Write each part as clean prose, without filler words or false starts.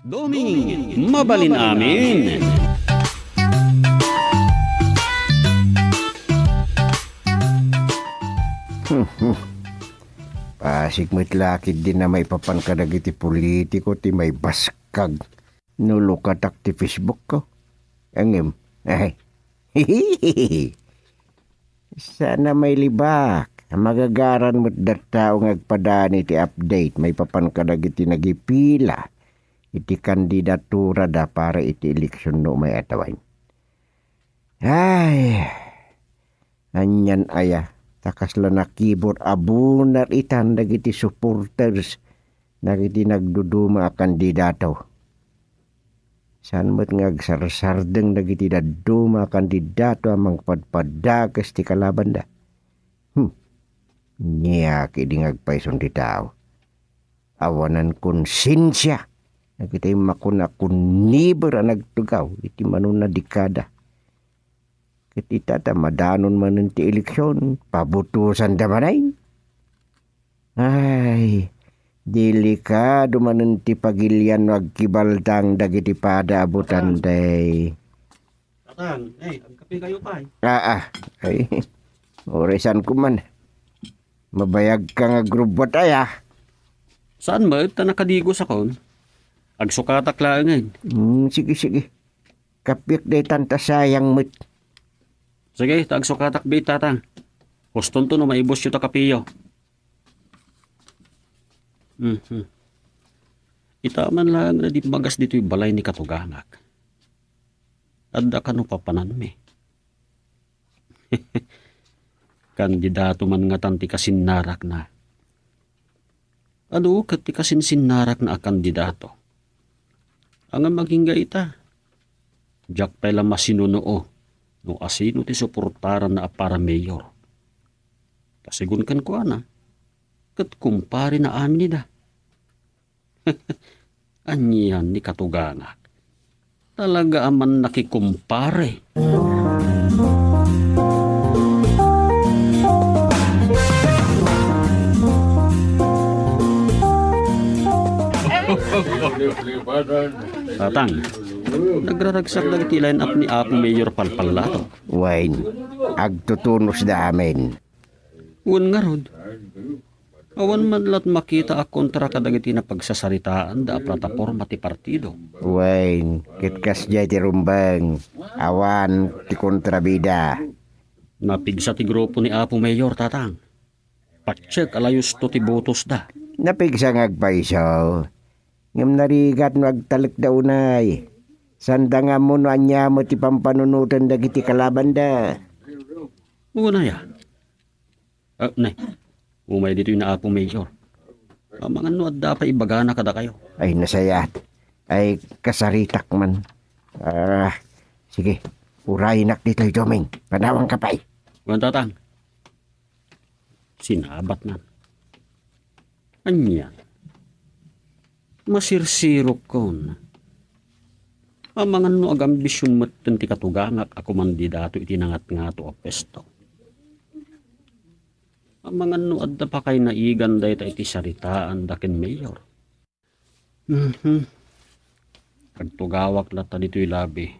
Doming mabalin amin. Pasig mo't lakid din na may papankadag iti politiko ti may baskag. Nulukatak ti Facebook ko. Angem. Ay. Sana may libak. Magagaran mo't datao ngagpadani ti update. May papankadag iti nagipila. Iti kandidatura da para iti eleksyon no may atawain. Ay. Anyan aya. Takas la nakibot abunar itan dagiti supporters dagiti nagduduma a kandidato. San mo't ngagsarsardeng dagiti daduma a kandidato amang padpadagas ti kalaban da. Niyaki di ngagpaison ti tao. Awanan konsensya dagiti makuna kuniber a nagtugaw iti manuna dekada. Ketita ta madanon man ti eleksyon, pabutusan da manay. Ay, delikado man ti pagilian wagkibaltang dagiti pada abutan day. Tatang, agkape kayo pa Ay, oresan ko man. Mabayag ka nga grubot ay Saan ba? Ta nakadigos ako. Agsukatak lang Sige. Kapik day tanta sayang mo't. Sige, tagsukatak bait tatang. Huston to no maibos yu ta kapiyo. Itaman lang na di magas dito yung balay ni Katuganak. Adda ka no papanan me. Kandidato man nga tanti kasinarak na. Ano kati kasininarak na kandidato? Ang maging ita. Jack pala masinunoo. No asino ti suportaran na para mayor. Kasigun kan ko kat kumpare na amin nida. Anyan ni Katuganak. Talaga aman nakikumpare. Tatang, nagraragsak na iti line up ni Apo Mayor Palpalato. Wine, agtutunos da amin. Uwan nga rod. Awan man lat makita a kontra kadagiti na pagsasaritaan da plataporma ti partido. Wine, kitkas jay ti rumbang. Awan, ti kontrabida. Napigsa ti grupo ni Apo Mayor, tatang. Patsek alayos to ti botos da. Napigsa ngagpaiso. Ngam narigat no agtalik da unay. Sanda nga mo no anya mo ti pampanunutan dagiti kalaban da. Uwan na ya. Nay, umay dito yung na Apo Mayor. Mga nuad da pa ibagana kada kayo. Ay nasayat. Ay kasaritak man. Sige, urayinak dito yung doming. Panawang kapay. Uwan tatang. Sinabat na. Anya. Masirsirok kon. Ang mga no agambisyon matan ti Katugangak ako mandidato iti nangat nga to a pesto. Ang mga no adda pa kay naigan day ta iti saritaan daken mayor. Pagtugawak lata dito'y labi.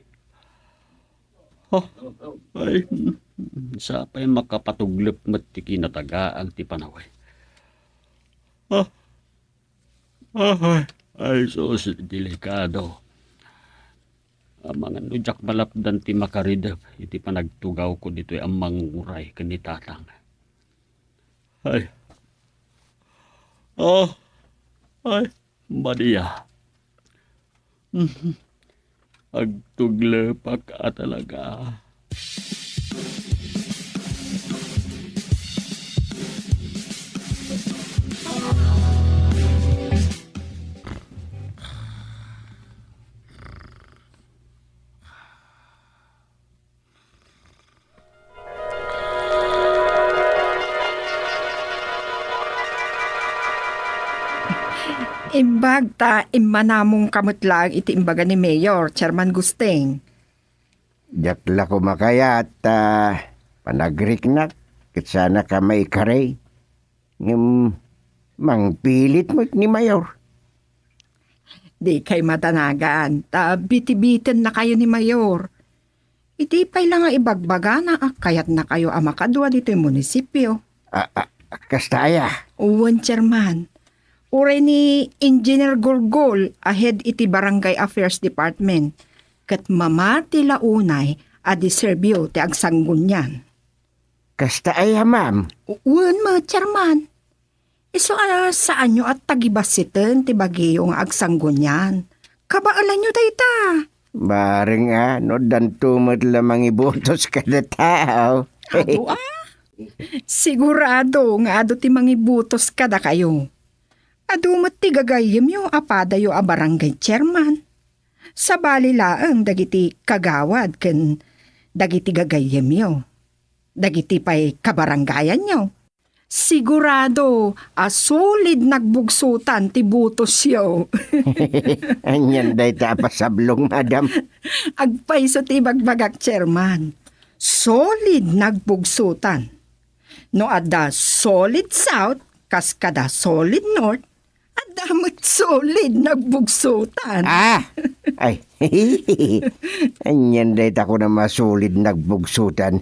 Ay, sa pa'y makapatuglip mat ti kinatagaang ti panaway. Ay, sos, delikado. Ang mga nujak malapdan ti makaridap, iti panagtugaw ko dito'y ang manguray kanitatang. Ay. Ay, Maria. Agtuglepak ka talaga. Imbag ta immanamong kamutlang iti imbaga ni Mayor, Chairman Gusteng. Jakla ko makayat, panagrik na, kit sana ka may karay. Mangpilit mo ni Mayor. Di kay matanagan. Ta biti-bitin na kayo ni Mayor. Iti pa'y lang nga ibagbaga na kayat na kayo amakadwa dito yung munisipyo. Kastaya. Uwan, Chairman. Uray ni Engineer Golgol ahead iti Barangay Affairs Department. Kat mamati launay a diserbyo ti agsanggun yan. Kastaya, ma'am. Uwan mo, Chairman. Iso saan nyo at tagibasitin ti bagyo nga agsanggun yan? Kabaalan nyo dayta. Bareng no, dantumad lamang ibutos kada tao. Ado Sigurado nga ado ti mangibutos kada kayo. Ado ti gagayem yo apada yo a barangay chairman. Sa bali laeng dagiti kagawad ken dagiti gagayem yo. Dagiti pa'y kabarangayan yo. Sigurado solid nagbugsutan ti butos yo. Anyan day tapasablong, madam. Agpaiso ti bagbagak chairman. Solid nagbugsutan. No adda solid south, kas kada solid north, adamot solid nagbugsutan. Ay, anyan day tako na masulid nagbugsutan.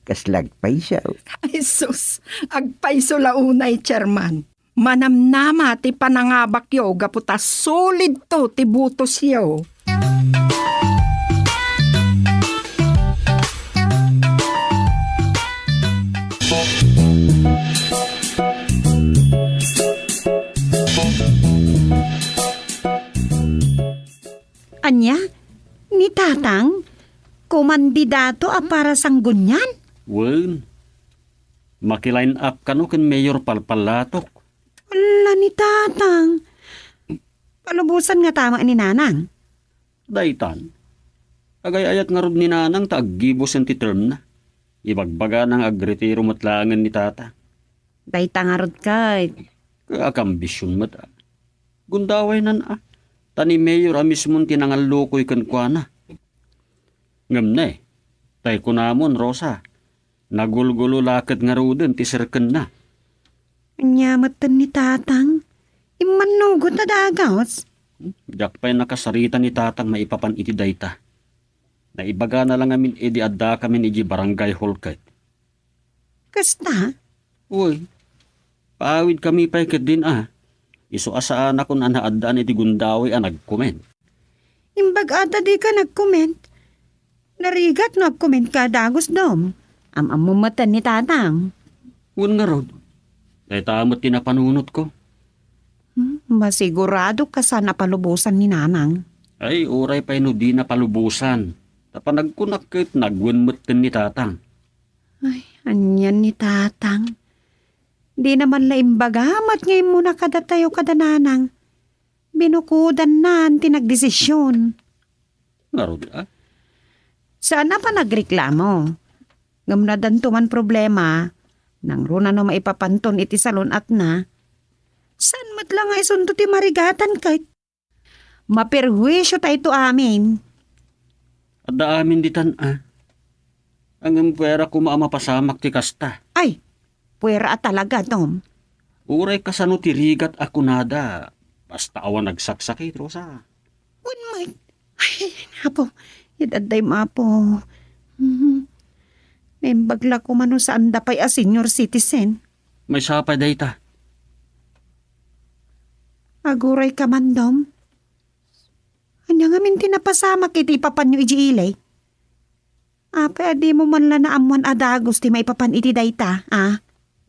Kaslagpay siya. Ay sus, agpaiso launay chairman. Manamnama ti panangabak yo, gaputa solid to ti butos yo. Anya, ni Tatang, kumandidato para sanggunyan? Wen, makiline up ka no ken Mayor Palpalatok. Wala ni Tatang. Palubusan nga tama ni Nanang. Daytan, agay-ayat nga rod ni Nanang taaggibos ang term na. Ibagbaga ng agretiro matlangan ni Tata. Dayta nga rod kay. Kaakambisyon mat. Gundaway nan Tani Mayor mismong tinangalukoy kan kwa na. Ngam na tay ko namon, Rosa. Nagulgulo lakad nga roden ti serken na. Anyamatan ni Tatang. Imanugot na dagaws. Jak pa'y nakasarita ni Tatang maipapan iti dayta. Naibaga na lang amin edi adda kami iti barangay hall kat. Kasta? Uy, paawid kami pa'y kat din Iso asaan ako na naadaan iti gundawi nag-comment. Imbag ata di ka nag-comment. Narigat nag-comment ka dagos dom. Amamumatan ni Tatang. Un nga rod. Dahil tamot tinapanunot ko. Masigurado ka sana palubusan ni Nanang. Ay, oray pa'y no di na palubusan. Tapanagkunakit nagwunmutin ni Tatang. Ay, anyan ni Tatang. Di naman laimbagamat ngayon muna kada tayo kada Nanang. Binukudan na ang tinagdesisyon. Nga rod Sana pa nagreklamo. Ngamnadan tuman problema. Nang runa no maipapanton iti salon at na. San mat lang nga isundo ti marigatan kahit. Maperwisyo tayo ito amin. Adda amin ditan Ang pwera ko maamapasamak ti kasta. Ay, puwera talaga Tom. Uray kasano ti rigat ako nada. Basta awan nagsaksakit, Rosa. One might. Ay, napo. Idaday mapo. Naimbagla ko mano sa andapay a senior citizen. May sapay dayta. Aguray ka man, Dom. Anya nga minti napasamak iti ipapan nyo iji ilay. Pwede mo man lang na amuan adagos ti maipapan iti dayta,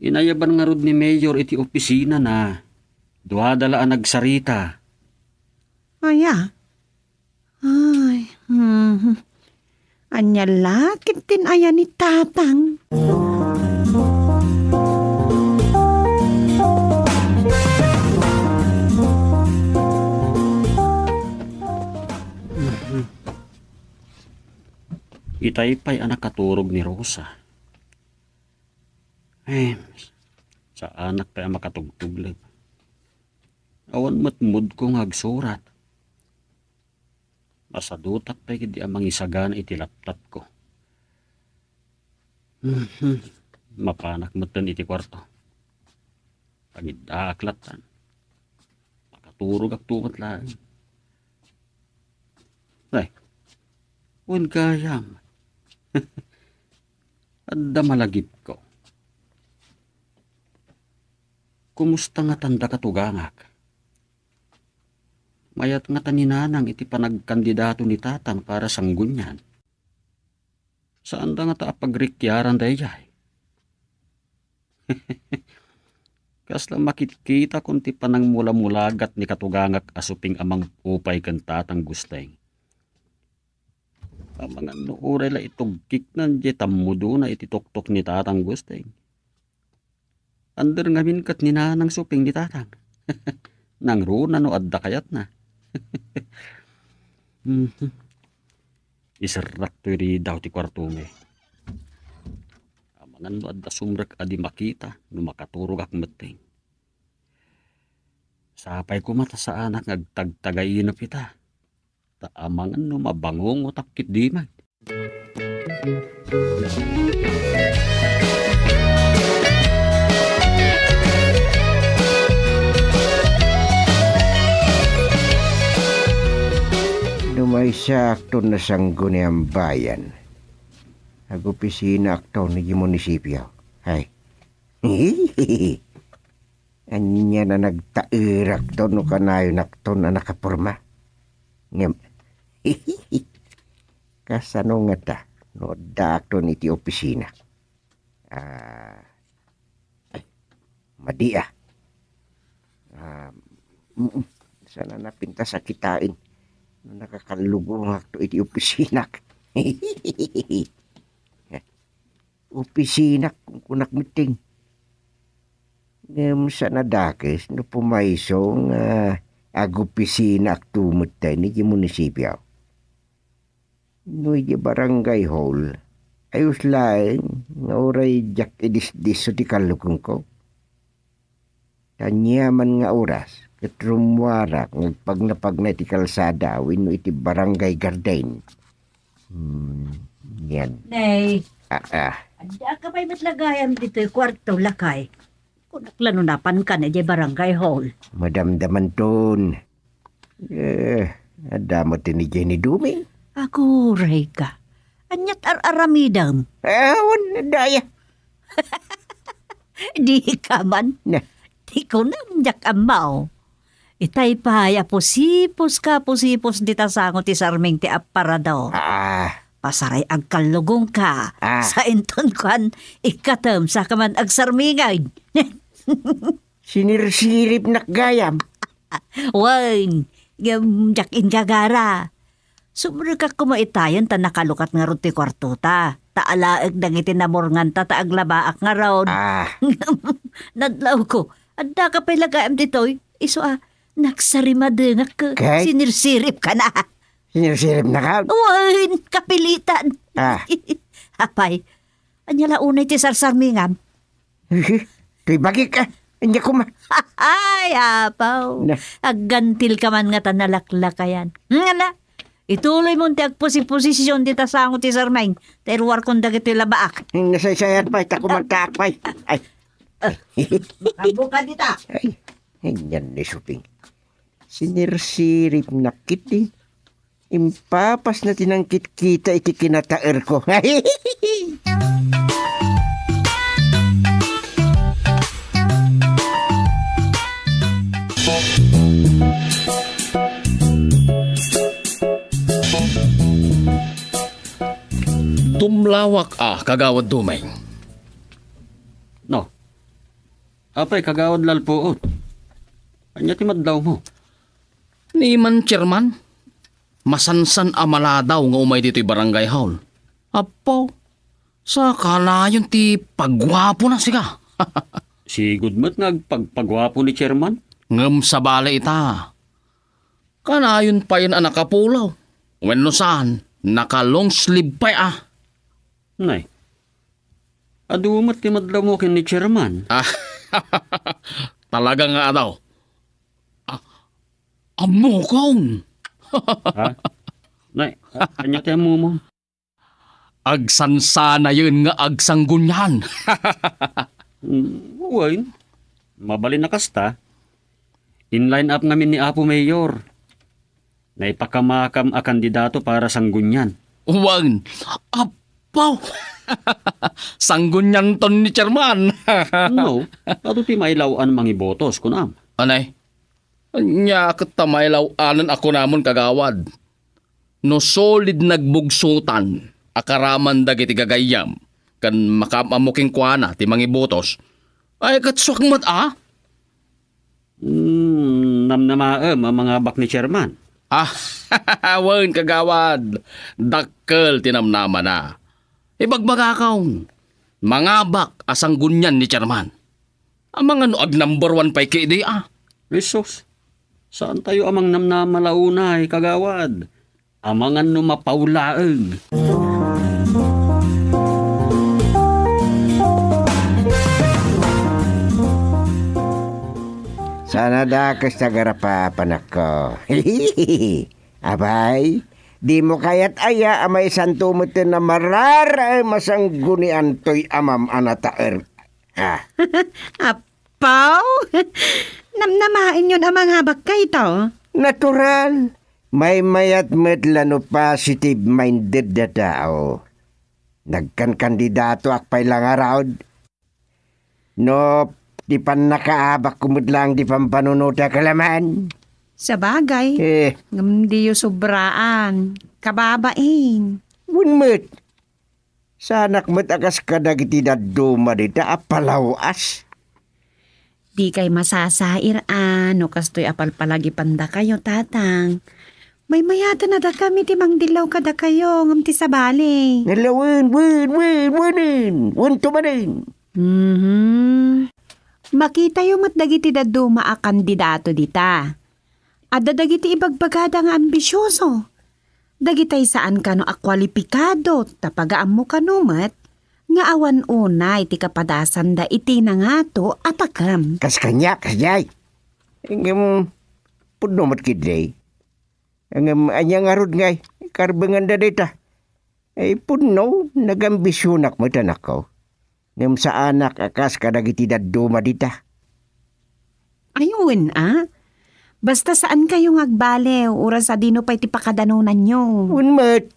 Inayaban nga rod ni Mayor iti opisina na. Duhadala ang nagsarita. Ay, Anya lakit tin aya ni Tatang. Itaypay anak katurog ni Rosa. Sa anak pa makatugtuglag. Awan matmud kong agsurat. Masadutak pa di ang mangisagan iti laptop ko. Mapanak matan iti kwarto. Pagidaaklatan. turog ak tumat lang. Ay, un gayam. Adda malagip ko. Kumusta nga tanda katugangak? Mayat nga taninanang iti panagkandidato ni tatang para sanggunyan. Saan da nga ta pagrikyaran dayay? Kasla makikita kung ti panang mula-mulagat ni katugangak asuping amang upay kan tatang gusteng. Ang mga nuuray la itugkik nan di tamudo na itituktok ni tatang gusteng. Ander ngamin kat ni nanang suping ni tatang. Nang runa no adda kayat na. Isarak to daw ti kwarto me. Amangan no adda sumrek adi makita no makaturog ak meteng. Sapay ko mata sa anak ngagtagtagayin na pita. Taamangan no mabangong o takit di man. May sakto na sanggo ni ang bayan. Agupisina akto ni munisipyo. Ay. Anya na nagtairak to no kanayon akto na nakaporma. Ngem. Kasano nga ta. No da akto ni ti opisina. Ay. Madi sana napinta sa kitain. Nakakalubong akto iti opisinak. Opisinak kung kunak miting. Ngam sa nadakes no pumayso nga agopisinak tumutay ni munisipyo. No iti barangay hall ayos laeng nga oray jak idis-dis so ti kalukong ko. Tanyaman nga oras katrumwarak ngagpagnapag na iti kalsada wino iti barangay garden. Yan. Nay, anda ka pa'y matlagayan dito yung kwarto lakay. Kung naklanunapan ka na di barangay hall. Madamdaman ton. Adamot ni Jenny Dumi. Ako, Rayka. Anyat aramidam. Awan, daya. Di ka man. Na. Di ko namjak amaw. Itay pahaya pusipos dita sango ti sarming ti aparadaw. Pasaray ag kalugong ka. Sa inton kan ikatem sa kaman ag sarmingay. Sinirsirip nakgayam. Wain, jak ingagara. Sumre ka kumaitayan ta nakalukat nga ruti kwarto ta. Taalaag dangiti namorngan ta taaglabaak nga raon. Nadlaw ko. Adda ka pa'y lagaam ditoy. Iso nagsarimada nga Kay? sinirsirip ka na. Sinirsirip na ka? Wain, kapilitan. Apay, anyala unay ti sarsarmingam. Tuy bagi ka. Anya kuma. Ay, apaw. Na. Aggantil ka man nga tanalaklakayan. Ngala, ituloy mo ti agposisyon ti tasango ti sarming. Teruar kong dagiti labaak. Nasaysayan pa. Takumantaak pa. Ay. Magbuka dita. Ay. Yan ni Suping. Sinirsirip na kiti. Impapas na tinangkit kita iti kinataer ko. Tumlawak kagawad dumay. No. Apay kagawad lalpuot. Anya ti maddaw mo. Ni man chairman, masansan amala daw nga umay dito'y barangay hall. Apo, sa kalayon ti pagwapo na siga. Si Gudmat nagpagpagwapo ni chairman. Ngem sa bala ita. Kanayon pa yun nakapulaw. Wenno saan, naka-long sleeve pa Nay. Adumat ti maddaw mo kin ni chairman. Talaga nga daw. Amokong! Ha? Nay, anya ti mo mo? Agsansana yun nga agsanggunyan. Uwain. Mabalin na kasta. In-line up ngamin ni Apo Mayor. Naipakamakam a kandidato para sanggunyan. Uwan, apaw! Sanggun yan ton ni Chairman. No, ato ti mailawan mangi botos kunam. Anay, anya katamailaw anan ako namon kagawad. No solid nagbugsutan, akaraman dagiti gagayam, kan makamamuking kuana ti mangi botos, ay katswak mat Namnamaem ang mga bak ni chairman. Wan kagawad, dakkel tinamnama na. Ibagbagakaw, mga bak asang gunyan ni Chairman. Ang mga noag number 1 pa ikidi Resos, saan tayo amang namnamalaunay, kagawad? Amangan numapawlaeng. Sana dakas tagarapapan ako. Abay, di mo kaya't aya amay santo mo na mararay masanggunian to'y amam anataer. Apaw? Namnamain yun ang mga bagkay to. Natural. May mayat medlano positive minded na tao. Nagkan-kandidato akpay lang around. No, di pan nakaabak kumudlang di pampanunod kalaman. Sa bagay, ngam di yung sobraan. Kababain. Wunmut. Sanak mo't akas kadagiti na duma dita apalawas. Di kay masasair no kastoy apal palagi panda kayo tatang. May mayata na da kami ti mang dilaw kada kayo ngam ti sabali. Nalawin, wun tumanin. Makita yung matdagiti da duma a kandidato dita. At dadagiti ibagbagada nga ambisyoso. Dagitay saan ka no akwalipikado tapagaam mo kanumat nga awan unay ti kapadasan da iti na nga to atakam. Kas kanya, kasjay. Ingem, puno mat kiday. Ingem, anyang arod ngay, karbangan da dita. Ay puno, nagambisyonak mo tanak ko. Ngem sa anak akas kadagiti daduma dita. Ayun Basta saan kayo agbalew, oras sa dino pa'y tipakadanunan nyo. Unmat.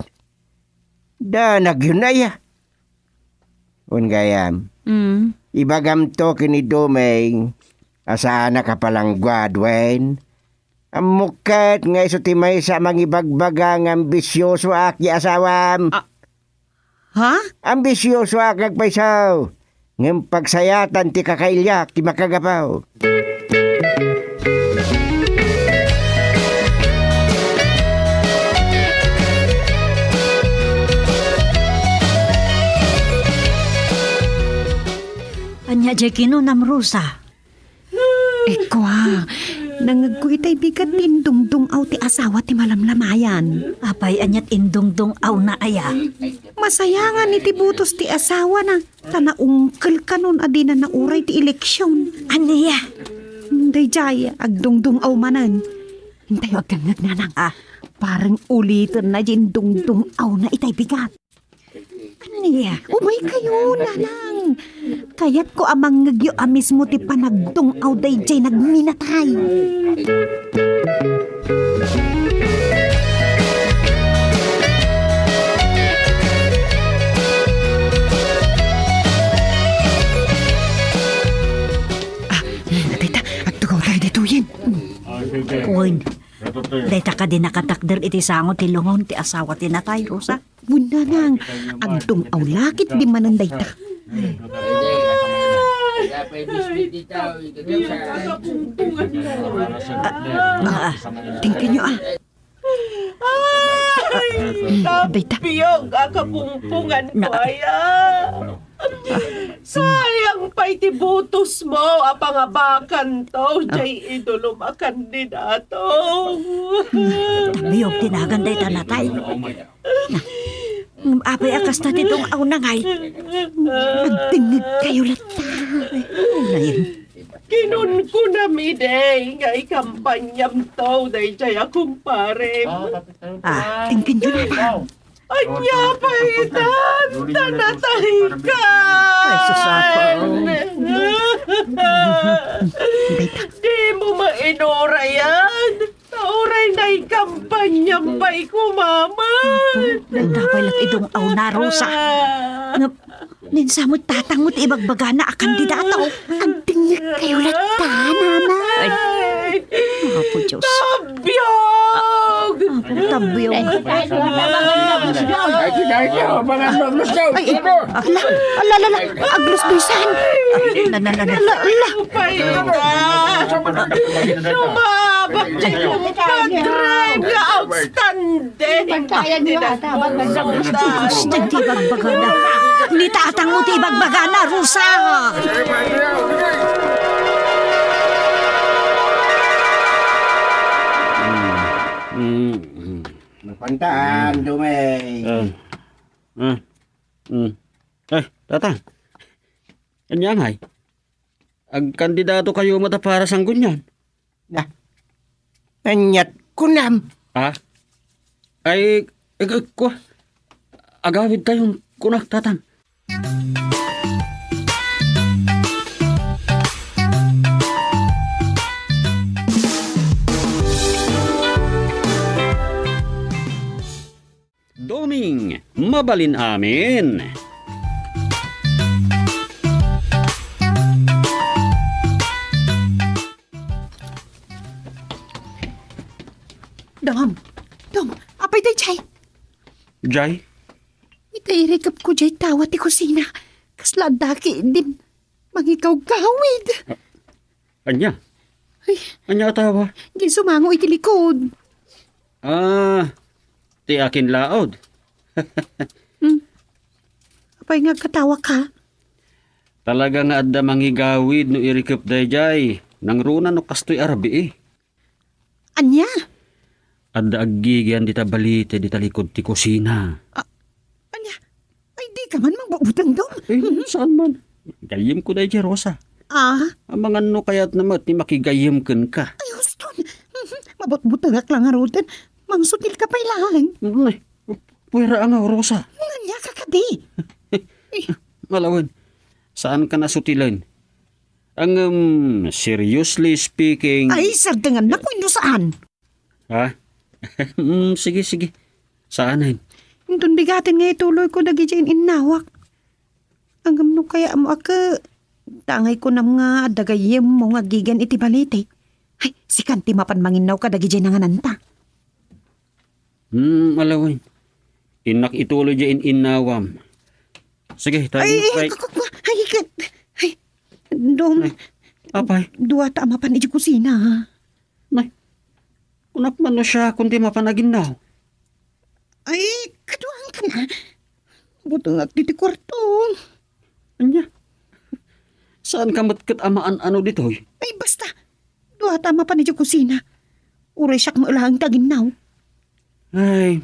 Danag yun na ya. Gayam. Ibagam to kinidomeng. Asana ka palang Gwadwen. Ang mukat nga iso timay sa mangibagbagang ambisyoso aki asawam. Ha? Ambisyoso akag paisaw. Ngem pagsayatan ti kakailyak ti makagapaw. Anya Jekino namrusa. Ekwa, nangagko itay bigat indungdung aw ti asawa ti malamlamayan. Apay anyat indungdung aw na aya. Masayangan iti butos ti asawa na tanaungkel kanon adina na uray ti eleksyon. Aniya? Day jay, agdungdung aw manan. Hintay wag kang nagnanang. Parang ulitin na din dungdung aw na itay bigat. Aniya? Umay kayo na lang. Kaya't ko amang ngagyo mismo ti panagdung aw day jay nagminatay. Tita, agtugaw tayo dito yin. Uy, dayta ka din nakatakder iti sangot ti lungon ti asawa ti natay, Rosa. Wala nang, agdung aw lakit di manan dayta. Tingkan nyo Tapiyog akapungpungan ko aya. Sayang pa'y tibutos mo apangabakan to. Jay idolo makandidato. Tabiyog tinagan day tanatay. Apay akas na titong aw na ngay. Magtingig kayo lata. Una yan. Kinun ko na miday nga ikampanyam to. Day jay akong parem. Tingkan nyo na lang. Anya pa itan, tanatahikan. Ay, susapaw. Di mo mainora yan. Nauray na'y kampanyang pa'y kumaman. Nagdapay lang idong aw na, Rosa. Nga, ninsa mo tatangot ibagbaga na a kandidato. Ang tingig kayo lata, nanay. Apo Diyos. Tabyog! Tabyong. Alala, aglos bisan. Sumabak sa iyong pag-drive nga outstanding. Gusto di ibagbaga na. Ni tatang mo ti ibagbaga na, Rosa. Mapantaan, Dumay. Tatang. Kanyang ay. Ag kandidato kayo mata para sang gunyan. Anyat kunam. Ha? Ay, ko. Agawid tayong kunak, tatang. Doming, mabalin amin. Dom, apay day chay. Jay, Itay rekap ko jay tawat ti kusina. Kasla daki din. Mangikaw gawid. anya? Ay, Anya tawa? di sumango iti likod. Ti akin laod. Apay nga katawa ka. Talaga nga adda mangigawid no irikip dayjay. Nang runa no kastoy arabi eh. Anya? Adda aggigyan dita balite dita likod ti kusina. Anya? Ay di ka man magbabutang dom. Saan man? Gayim ko dayjay, Rosa. Ang mga no kayat naman ti makigayim ken ka. Ay huston. Mabot-butagak lang arutan. Mangsutil ka pa ilang. Ay, puwera nga, Rosa. Anya ka kadi. Malawan, saan ka nasutilan? Ang seriously speaking... Ay sardangan na kung saan. Ha? Sige. Saanin? Intun bigatin nga ituloy ko dagi dyan inawak. Ang gamno kaya mo ako. Tangay ko nam nga dagayem mo nga gigan iti balite. Ay, si Kanti mapan manginaw ka dagi dyan nga nanta. Malawan. Inak ituloy dyan inawam. Sige, tayo. Ay, Dom, Apay, duwa ta mapan iti kusina ha. kunak man na siya kundi mapanagin na. Ay, kaduang ka na. Butang at titi kwarto. Anya? Saan ka matkat amaan ano ditoy? Ay, basta. Duwa ta mapan iti kusina. Uray siyak mo ilahang taginaw. Ay,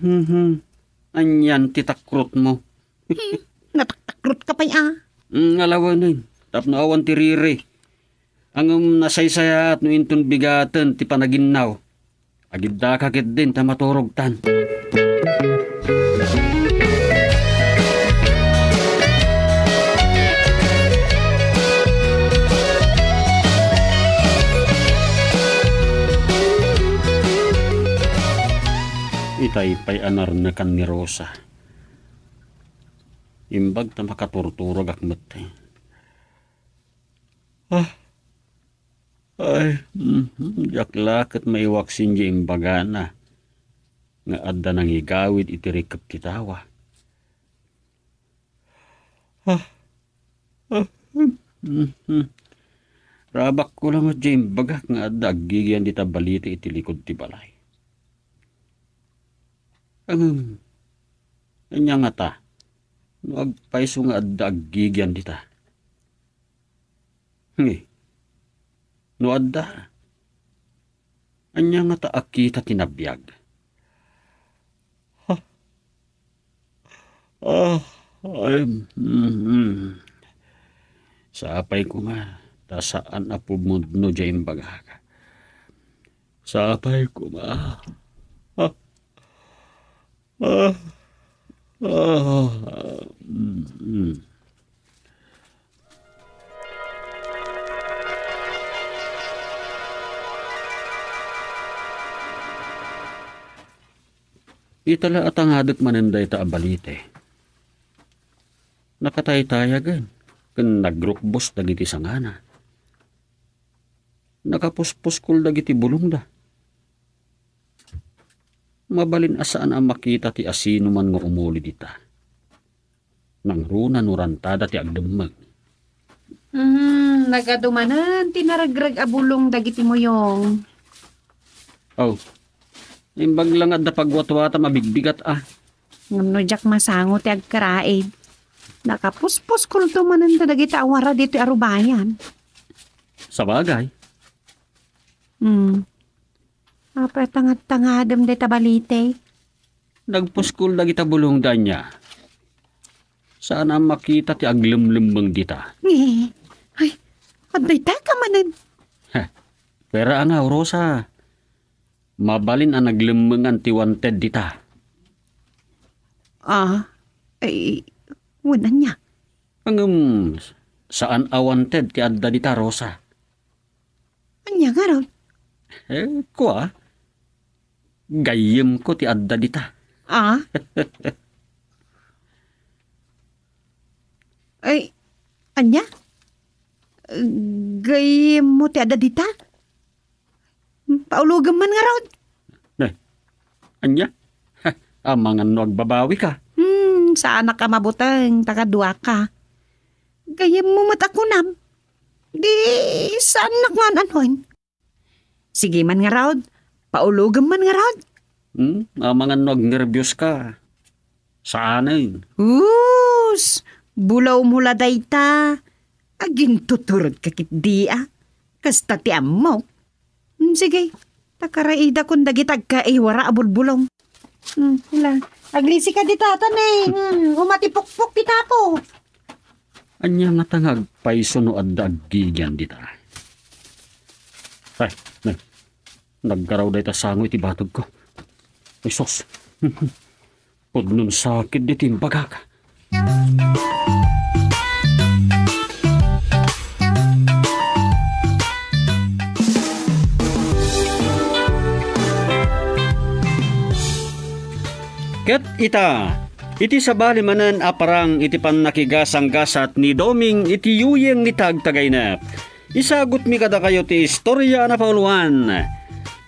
anyan titakrot mo. Nataktakrot ka pa ya. Ngalawanin. Tapno awan ti riri. Ang nasaysaya at no intun bigatan ti panaginaw. Agidda kakit din ta maturog tan. Itay pay anar na kan ni Rosa. Imbag ta makaturturog akmet. Ay, jaklakat may waksin di imbagana. Nga adda nang igawid itirikap kitawa. Rabak ko lang at di imbagak nga adda agigyan di tabalite itilikod ti balay. Kanya nga ta, no agpaiso nga adda agigyan di ta. No adda. Anya nga ta akita tinabiyag. Sapay ko nga. Ta saan apumudno dyan baga. Sapay ko nga. Itala at ang hadak manenday ta abalite. Nakataytayagan, kan nagrukbos dagiti sangana. Nakapuspuskol dagiti bulong da. Mabalin asaan ang makita ti asino man nga umuli dita. Nang runa nurantada ti agdamag. Nagadumanan, tinaragrag abulong dagiti moyong. Oh, imbag lang at pagwatwata mabigbigat ah. Ngam jak masango ti agkaraid. Nakapuspos kulto manan dagiti awara dito arubayan. Sa bagay, Apa tangat-tangadam de tabalite. nagpuskol dagita bulong da niya. Saan ang makita ti aglimlimbang dita. Ay, aday ta ka manan. Pero ang Rosa, mabalin ang naglimbangan ti wanted dita. Ay, wala niya. Ang saan a wanted ti adda dita, Rosa? Anya nga raw. Kuha, gayem ko ti adda dita. Ay, anya? Gayem mo ti ada dita? Paulugan man nga raw. Anya? Amangan no agbabawi ka. Saan ka mabutang, takadua ka. Gayem mo matakunam. Di, saan nakngan Sige man nga raw. Paulugan man nga raw. Amangan no agnervyos ka. Saanin? Bulaw mula dayta. Aging tuturod kakit dia. Kasta ti mo. Sige, takaraida kung dagitag ka iwara abulbulong. Aglisi ka di tatan umatipukpuk ti tapo. Anya nga tangag paiso no adda agigyan dita. Ay, nagkaraw day ta sangoy ti batog ko. Ay sos, pudnon sakit di timbagak. Ket ita, iti sabali manen aparang iti pan nakigasang-gasat ni Doming iti yuyeng ni tagtagay na. Isagot mi kada kayo ti istorya na pauluan.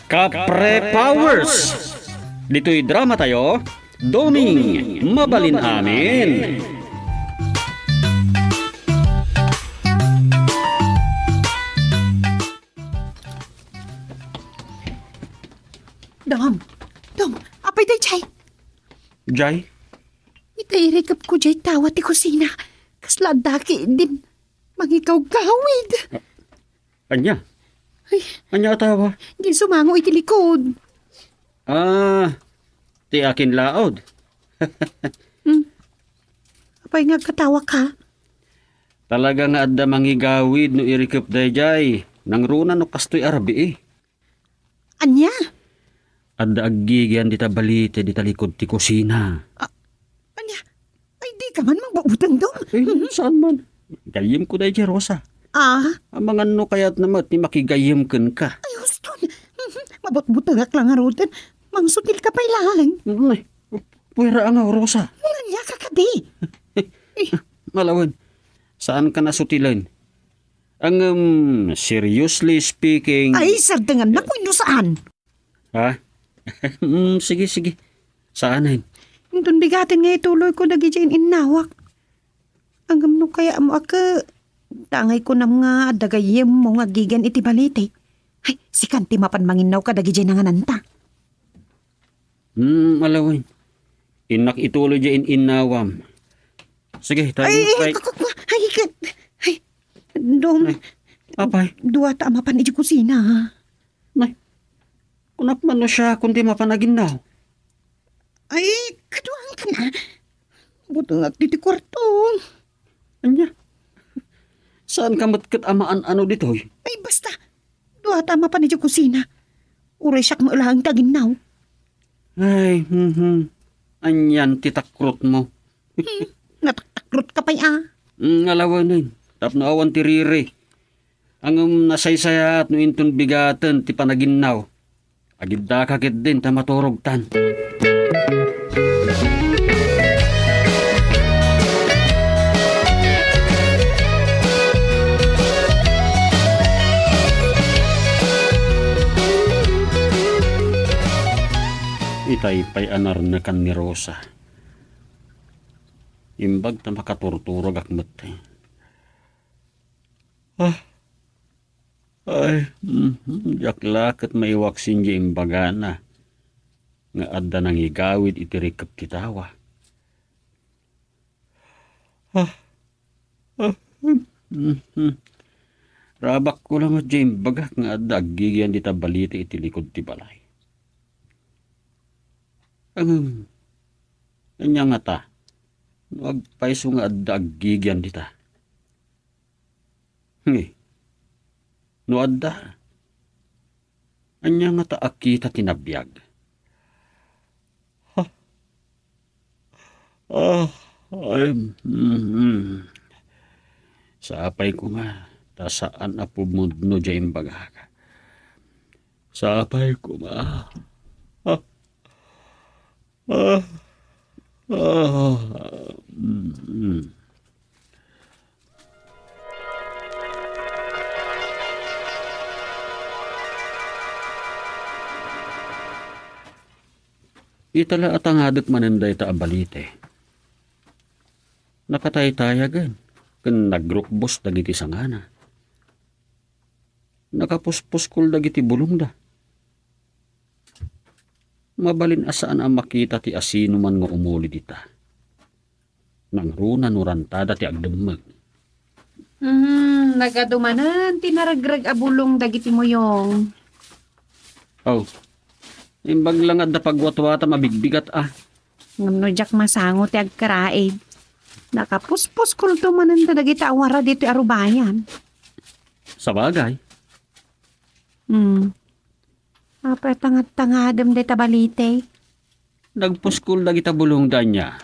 Kapre Powers! Dito'y drama tayo, Doming, mabalin amin. Dom, apay day chay. Jay? Itairikap ko jay tawa ti kusina. Kasla daki din. Mangikaw gawid. Anya? Anya tawa? Di sumango iti likod. Ti akin laod. Apay nga katawa ka? Talaga nga adda mangigawid no irikap day jay. Nang runa no kastoy arabi Anya? Adda aggigyan dita balite dita likod ti kusina. Anya? Ay di ka man magbabutang dong. Saan man? Gayim ko day jay, Rosa. Amangan no kayat namat ni makigayim ken ka. Ay, huston. Mabot-butagak lang nga roten. Mangsutil ka pa'y lang. Puwera nga, Rosa. Anya ka kadi. Malawan, saan ka nasutilan? Ang seriously speaking... Ay, sardangan na kung saan. Ha? Sige. Saanin? Doon bigatin nga ituloy ko nagi dyan inawak. Ang gamno kaya mo ako... Tangay ko na nga dagayem mo nga gigan iti balite. Ay, si Kanti mapan manginaw ka dagi dyan nga nanta. Malawan. Inak ituloy dyan inawam. Sige, tayo. Ay, Dom. Apay. Dua ta mapan iti kusina. Nay, kunak man no siya kundi mapanagin na. Ay, kaduang ka na. Buto nga titi kwarto. Anya? Saan ka matkat amaan ano dito? Ay, basta. Dua ta mapan iti kusina. Uray siyak mo ilahang taginaw. Ay, anyan titakrot mo. Natatakrot ka pa'y Ngalawanin. Tapno awan ti riri. Ang nasaysaya at no inton bigatan ti panaginaw. Agid da kakit din ta maturog tan. Itay pa'y anar na kan ni Rosa. Imbag na makaturturog akmat. Jaklak at maiwaksin di imbagana. Nga adda nang igawid itirikap kitawa. Rabak ko lang at di imbagak nga adda agigyan di tabalite itilikod ti balay. Anya nga ta. Agpaiso nga adda agigyan di ta. No adda. Anya nga ta akita tinabiyag. Sapay ko nga. Ta saan apumudno dyan bagaka. Sapay ko nga. Itala at ang hadak mananday ta abalite. Nakatay-tayagan. Kan nagrukbos dagiti sangana. Nakapuspos-kul dagiti bulong da. Mabalin asaan ang makita ti asino man nga umuli dita. Nang runa nurantada ti agdamag. Nagadumanan, tinaragrag abulong dagiti moyong. Imbag lang at na pagwatwata mabigbigat Ngam no jak masango ti agkaraid. Nakapuspos kulto manan dagiti awara dito arubayan. Sa bagay. Apay tangat-tangadam day tabalite. Nagpuskul dagita bulong da niya.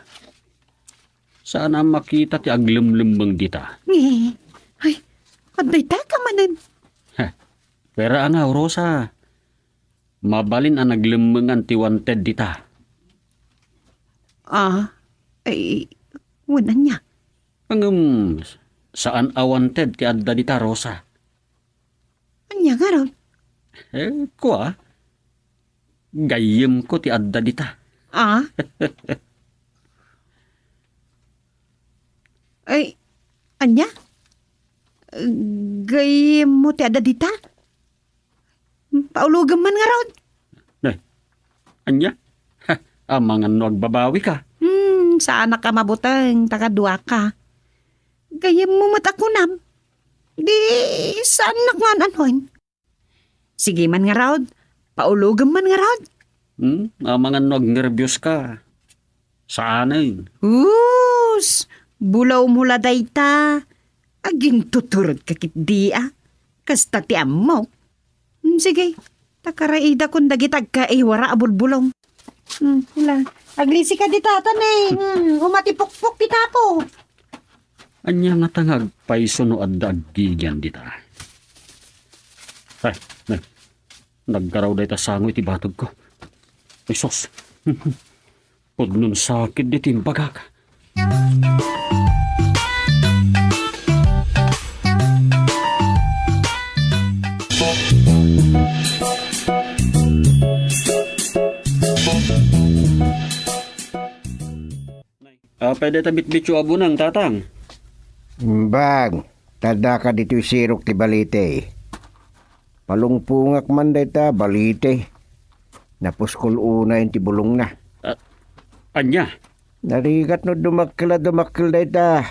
Saan ang makita ti aglimlimbang dita. Ay, aday ta ka manan. Pera nga, Rosa. Mabalin ang naglimbangan ti wanted dita. Ay, wala niya. Saan awanted ti adda dita, Rosa? Anya nga ron? Kuha. Gayem ko ti adda dita. Ay, anya? Gayem mo ti adda dita? Paulugan man nga ron. Anya? Amangan no agbabawi ka. Saan ka mabutang takadua ka? Gayem mo matakunam. Di, saan nga anoin? Sige man nga raod. Paulugan man nga raod. Amangan no agnerbiyos ka. Saan yun? Bulaw mula dayta. Aging tuturod kakit dia. Kasta ti mo. Sige, takaraida kung dagitag ka wara abulbulong. Aglisi ka di tatan umatipukpuk di tapo. Anya nga tangag paiso no adda agigyan dita. Ay, nagkaraw day ta sangoy ti batog ko. Ay sos, pudnon sakit di timbagak. Pwede tabit-bityo abo ng tatang. Bag, tada ka dito sirok ti balite. Palungpungak man dayta balite. Napuskol una yung ti bulong na. Anya? Narigat no dumakil dayta.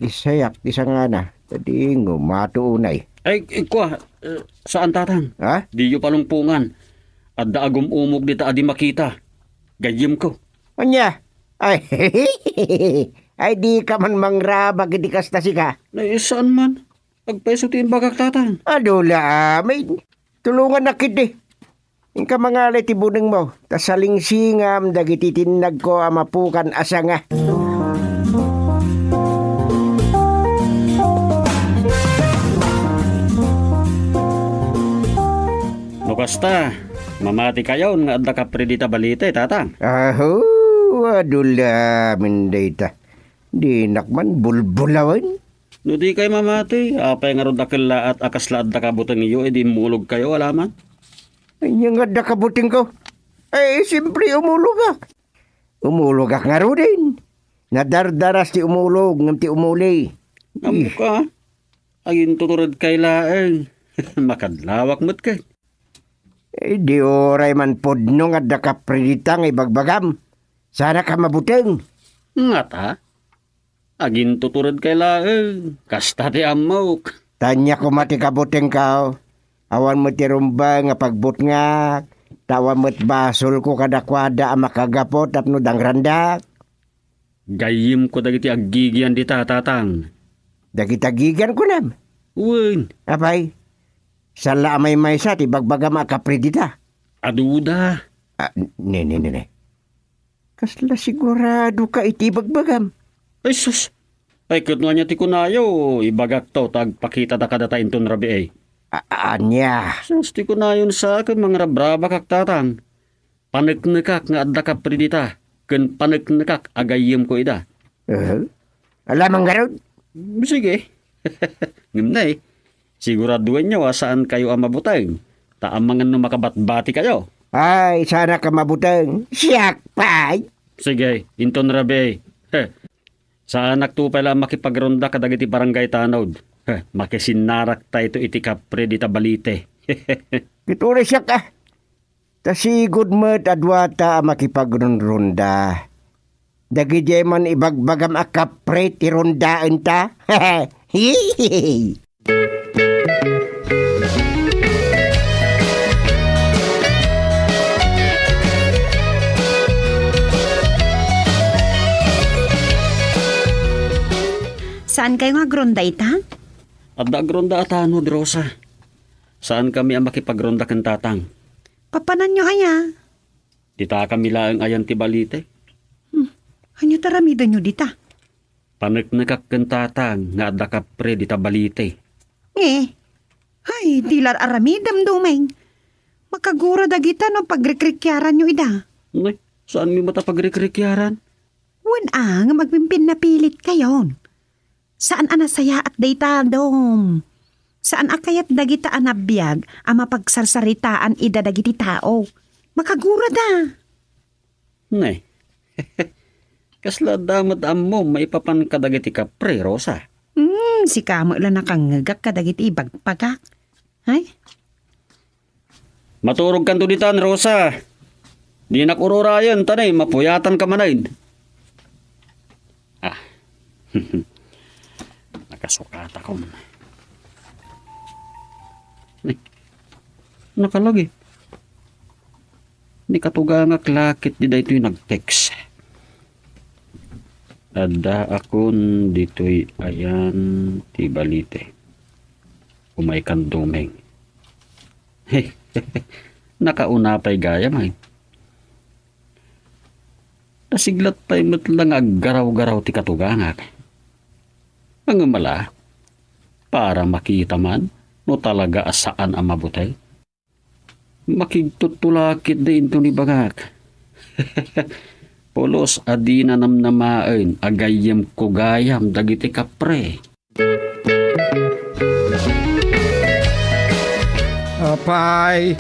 Isayak ti sangana. Tadi ngumato unay. Ay, kuha. Saan tatang? Di yu palungpungan. Adda agum umog dita adi makita. Gayem ko. Anya? Ay, ay di ka man mangrabag di kastasi ka. Saan man? Agpeso ti imbagak tatang. Adula, may tulungan na kid Ingka mga ti buneng mo. Tasaling singam dagiti tinag ko amapukan asa nga. No basta, mamati kayo nga adda ka predita balite tatang. Adula mindayta. Di nakman bulbulawan. No di kay mamati, apay nga ron dakila at akasla at dakabutang iyo, edi mulog kayo, alaman? Ay nga dakabuting ko. Siyempre umulog. Umulog nga ro din. Nadardaras ti umulog ng ti umuli. Amo ka. Agin tuturad kay laeng. Makadlawak mo't kay. Di oray man podno nga da kapredita nga ibagbagam. Sana ka mabuteng. Nga ta. Agin tuturad kay laeng. Kasta ti amok. Tanya ko mati kabuteng ka. Awan mo ti rumba nga pagbut nga. Tawa mo't basol ko kadakwada ang makagapot at no dangrandak. Gayim ko dagiti aggigian di tatang. Dagitagigan ko nam. Uwin. Apay, sala amay may sa ti bagbaga makapredita. Aduda. Ne. Kasla sigurado ka iti bagbagam. Ay sus. Ay kutno niya ti kunayo. Ibagak to tagpakita da kadata inton rabi ay. Anya. Sus ti kunayon sa akin mga rabraba kak tatang. Panagnakak nga adda ka predita. Ken panagnakak agayim ko ida. Alamang garod. Sige. Ngimnay. Siguraduhin nyo saan kayo ang mabutang. Taamangan no makabatbati kayo. Ay, sana ka mabutang. Siyak pa. Sige, inton rabi. Sa anak to pala makipagronda kadagiti barangay tanod. Makisinarak ta ito iti kapre di tabalite. Kitore siya ka. Tasigod mo't adwata makipagronda. Dagiti man ibagbagam akapre ti rondaan ta. Hihihi. Saan kayo nga gronda ita? Adda agronda atanod, Rosa. Saan kami ang makipagronda kan tatang? Papanan nyo aya. Dita kami laang ayan ti balite. Hanyo taramido nyo dita. Panagnakak kan tatang nga adda kapre di tabalite. Ay, dilar aramidam dumeng. Makagura dagita no pagrekrikyaran nyo ida. Nay, saan mi mata pagrekrikyaran? Nga magpimpin na pilit kayon. Saan anasaya at dayta dom? Saan akayat dagita anabiyag ang mapagsarsaritaan ida dagiti tao? Makagura da. Nay, kasla damat ammo maipapan kadagiti kapre, Rosa. Si kamo lang nakangagak kadagiti ibagpagak. Ay? Maturog kan tuditan, Rosa. Di nakururayan, tanay, mapuyatan ka manayin. Nakasukat ako. Nakalagi. Ni katugangak lakit di da ito'y nag-text. Ada akon dito'y ayan ti balite. Umay kan dumeng. Nakauna pa'y gaya may. Nasiglat pa'y matlang aggaraw-garaw ti katugangak. Ang mala, para makita man, no talaga asaan ang mabutay. Makigtutulakit din ito ni bagak. Polos adina namnamain, agayam ko gayam, dagiti kapre. Apay,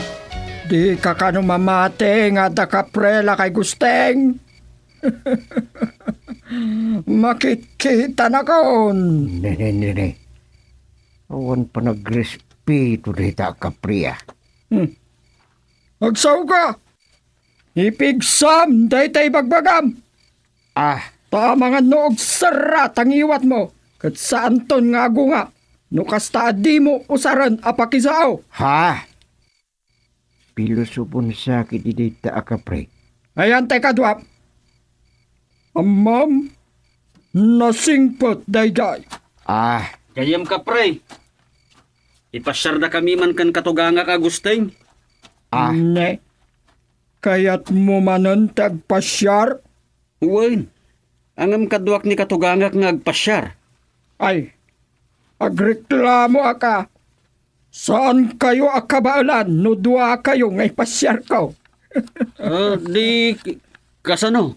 di ka kano mamate nga da kaprela kay gusteng. Makikita na kon. Ne. Awan pa nagrespeto dita kapriya. Agsaw ka. Ipigsam, daytay bagbagam. Tama nga noog sarat ang iwat mo. Kat saan ton nga agungap. No kasta di mo usaran apakisao. Pilosopon sakit dita akapre. Ayan tay kadwap. Amam, nasingpot dayday. Gayam kapre. Ipasyar na kami man kan katugangak agusteng. Ne, kaya't mo manon tagpasyar? Uwain, angam kaduak ni katugangak nga agpasyar. Ay, agreklamo aka. Saan kayo akabaalan no dua kayo nga ipasyar ko? Di kasano?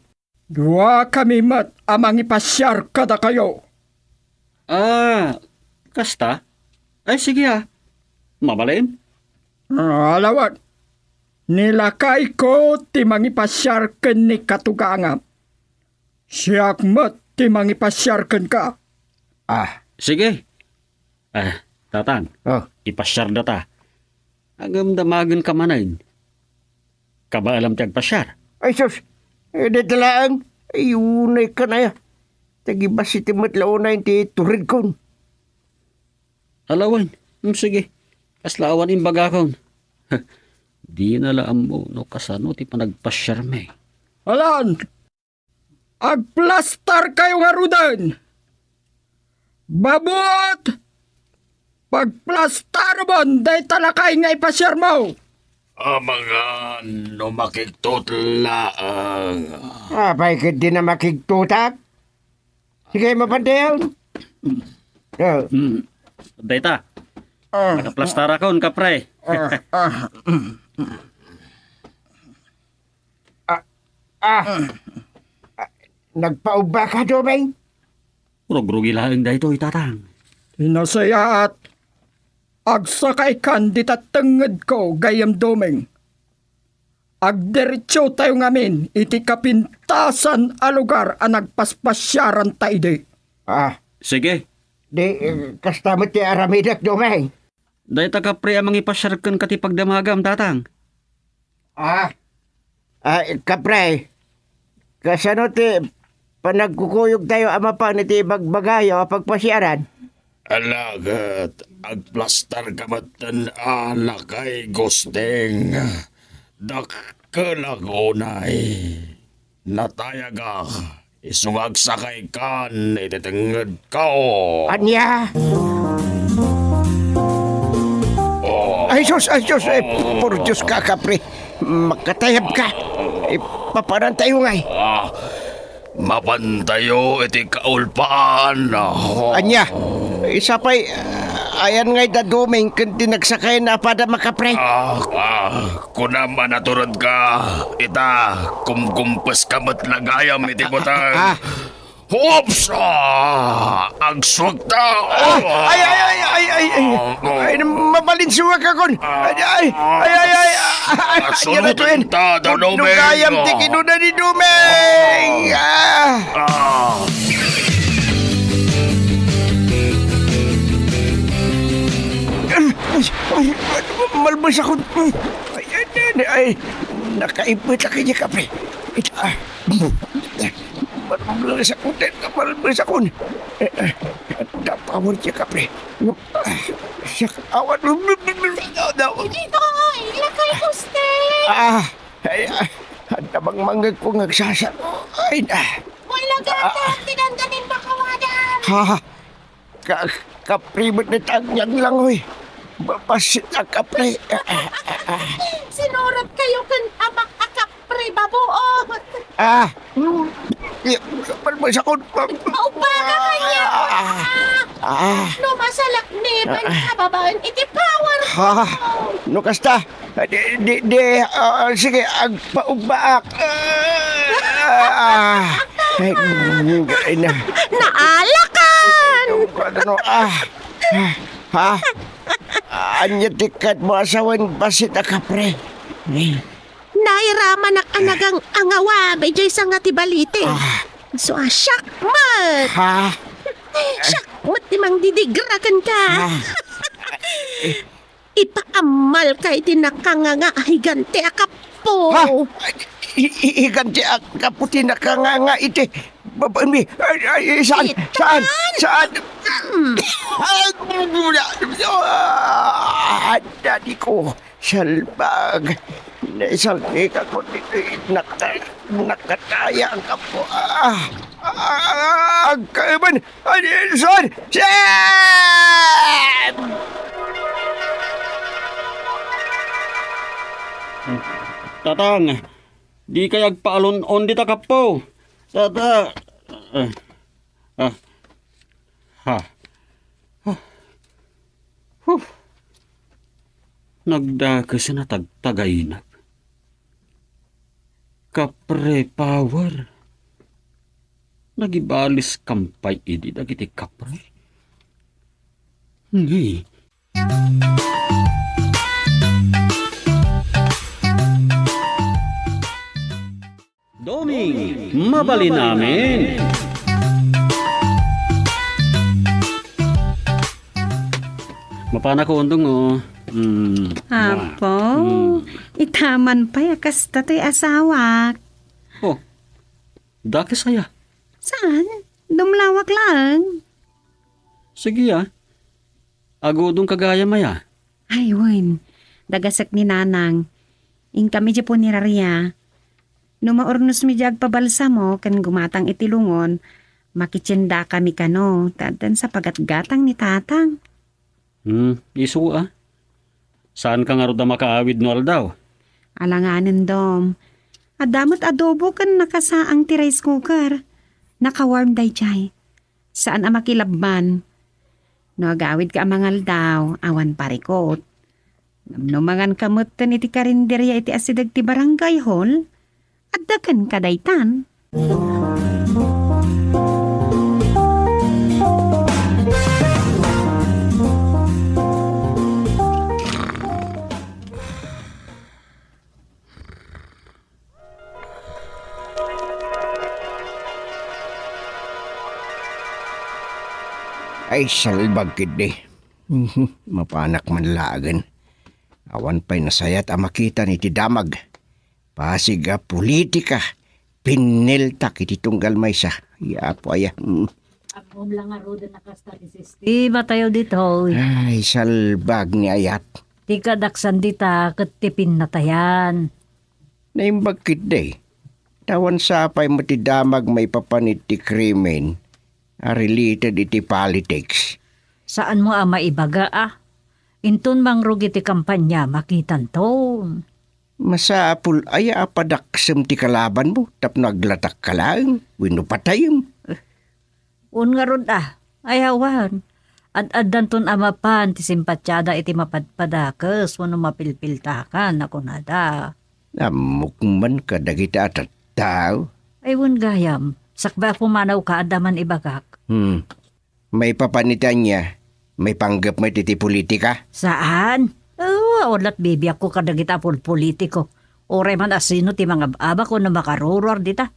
Dua kami mat amang ipasyar kada kayo. Kasta? Ay sige Mabalin? Alawat. Nilakay ko ti mangipasyarken ni katugangam. Siyak met ti mangipasyarken ka. Sige. Tatang, Oh. ipasyar na ta. Agam damagan ka manayin. Kaba alam tiyag pasyar. Ay sus, dadalaan. Ay, unay ka na ya. Tagibas iti matlaunay ti turid kon. Alawan. Sige. Kaslaawan imbaga kon. Di na laam mo no kasano ti panagpasyar me. Alan! Agplastar kayo nga rudan! Babot! Pagplastar mo, day talakay nga ipasyar mo! Mga no makikutla ang... Bakit di na makigtutak? Sige, mapantayan. Dayta. Nakaplastara kon kapre. Nagpauba ka, Domeng? Rog-rugi lang dayto itatang. Inasaya at agsakay kan di tatenged ko gayam domeng. Agdiretso tayo ngamin iti kapintasan a lugar a nagpaspasyaran tayo di. Sige. Di, kastamot ti aramidak, Domeng. Dayta kapre amang ipasyar kon kati pagdamagam tatang. Kapre, kasano ti panagkukuyog tayo ama pa ni ti bagbagayo a pagpasyaran? Alagat, agplastar kamatan alakay gusteng. Dakalagunay. Natayaga, isungag sakay kan, ititenged kao. Anya? Ay, sus, puro Diyos ka, kapre. Makatayab ka. Paparan tayo ngay. Mapantayo iti kaulpaan. Anya, isa pa'y ayan ngay daduming kundi nagsakay na pada makapre. Kunaman naturod ka. Ita, kumkumpas kamat lagayam iti butang. Oops! Agswagta! Ay, mabalinsuwa ka kon. Ay, Sunod ta, Domeng. Nugayam ti kinuna ni Domeng. Malbas ako. Ay, nakaipit ako niya, kapre. Malbas ako. Malbas ako. Tapawar niya, kapre. Siya kawan. Dito, ilakay ko, Stay. Ang tabang manggag ko nagsasano. Ay, Wala gata, tinangganin makawadan. Kapre, ba't natanyag lang, hoy? Babasit ang kapre. Sinurat kayo kan amak akapre babuot. Malbas ako. Maupa ka kanya. No masalak ni babaan iti power. No kasta. Sige, agpaugbaak. Ay, na. Naalakan. Anya tikat mo asawan basit a kapre. Nairaman ak anagang angawa medyo isang nga tibalite. So syakmat. Syakmat timang didigrakan ka. Ipaamal kay tinakanganga higante akapo. Iganti ang kaputi na kanganga iti. Babaan mi. Saan? Dadi ko. Salbag. Naisalti ka ko dito. Nakatayang ka po. Kaiban. Saan? Tatang, di kayag paalon-on di takapo. Tata. Nagdakas na tagtagay na. Kapre power. Nagibalis kampay idi dagiti kapre. Doming, mabali namin. Mapana ko undong Apo, itaman pa yakas tatoy asawa. Oh, daki saya. Saan? Dumlawak lang. Sige Agodong kagaya maya. Ayun, dagasak ni nanang. In kami di po ni Raria. Numaurnos mi di agpabalsa mo, kan gumatang itilungon, makitsinda kami kano, tadan sa pagatgatang ni tatang. Isu Saan ka nga ro da makaawid no aldaw? Alanganin dom. Adamot adobo kan nakasaang ti rice cooker. Nakawarm day jay. Saan ang makilabman? No agawid ka amangal daw, awan parikot. Numangan kamutan iti karinderya iti asidag ti barangay hall. Addakan kadaytan. Ay, salbag kid Mapanak man lagan. Awan pa'y nasayat ang makita ni ti damag. Pasiga politika. Piniltak iti tunggal may sa. Yapo aya. Ako lang nga roda nakastatistiba tayo dito. Ay, salbag ni ayat. Ti kadaksan dita katipin na tayan. Naimbag kid Tawan sapay mo ti damag may papanit ti krimen. Related iti politics. Saan mo maibaga Intun mang rugi ti kampanya makitan to. Masapul ay apadaksem ti kalaban mo tapno aglatak ka lang. Wino patayem. Un nga rod ayawan. Ad-addan ton amapan ti simpatyada iti mapadpadakas wano mapilpiltakan ako nada. Namukman ka dagita at tao. Aywan gayam. Sakba pumanaw ka adaman ibagak. May papanitan niya. May panggap mo iti politika? Saan? Olat bibi ako kadagita politiko. Ore man asino ti mga aba ko na makaruror dita.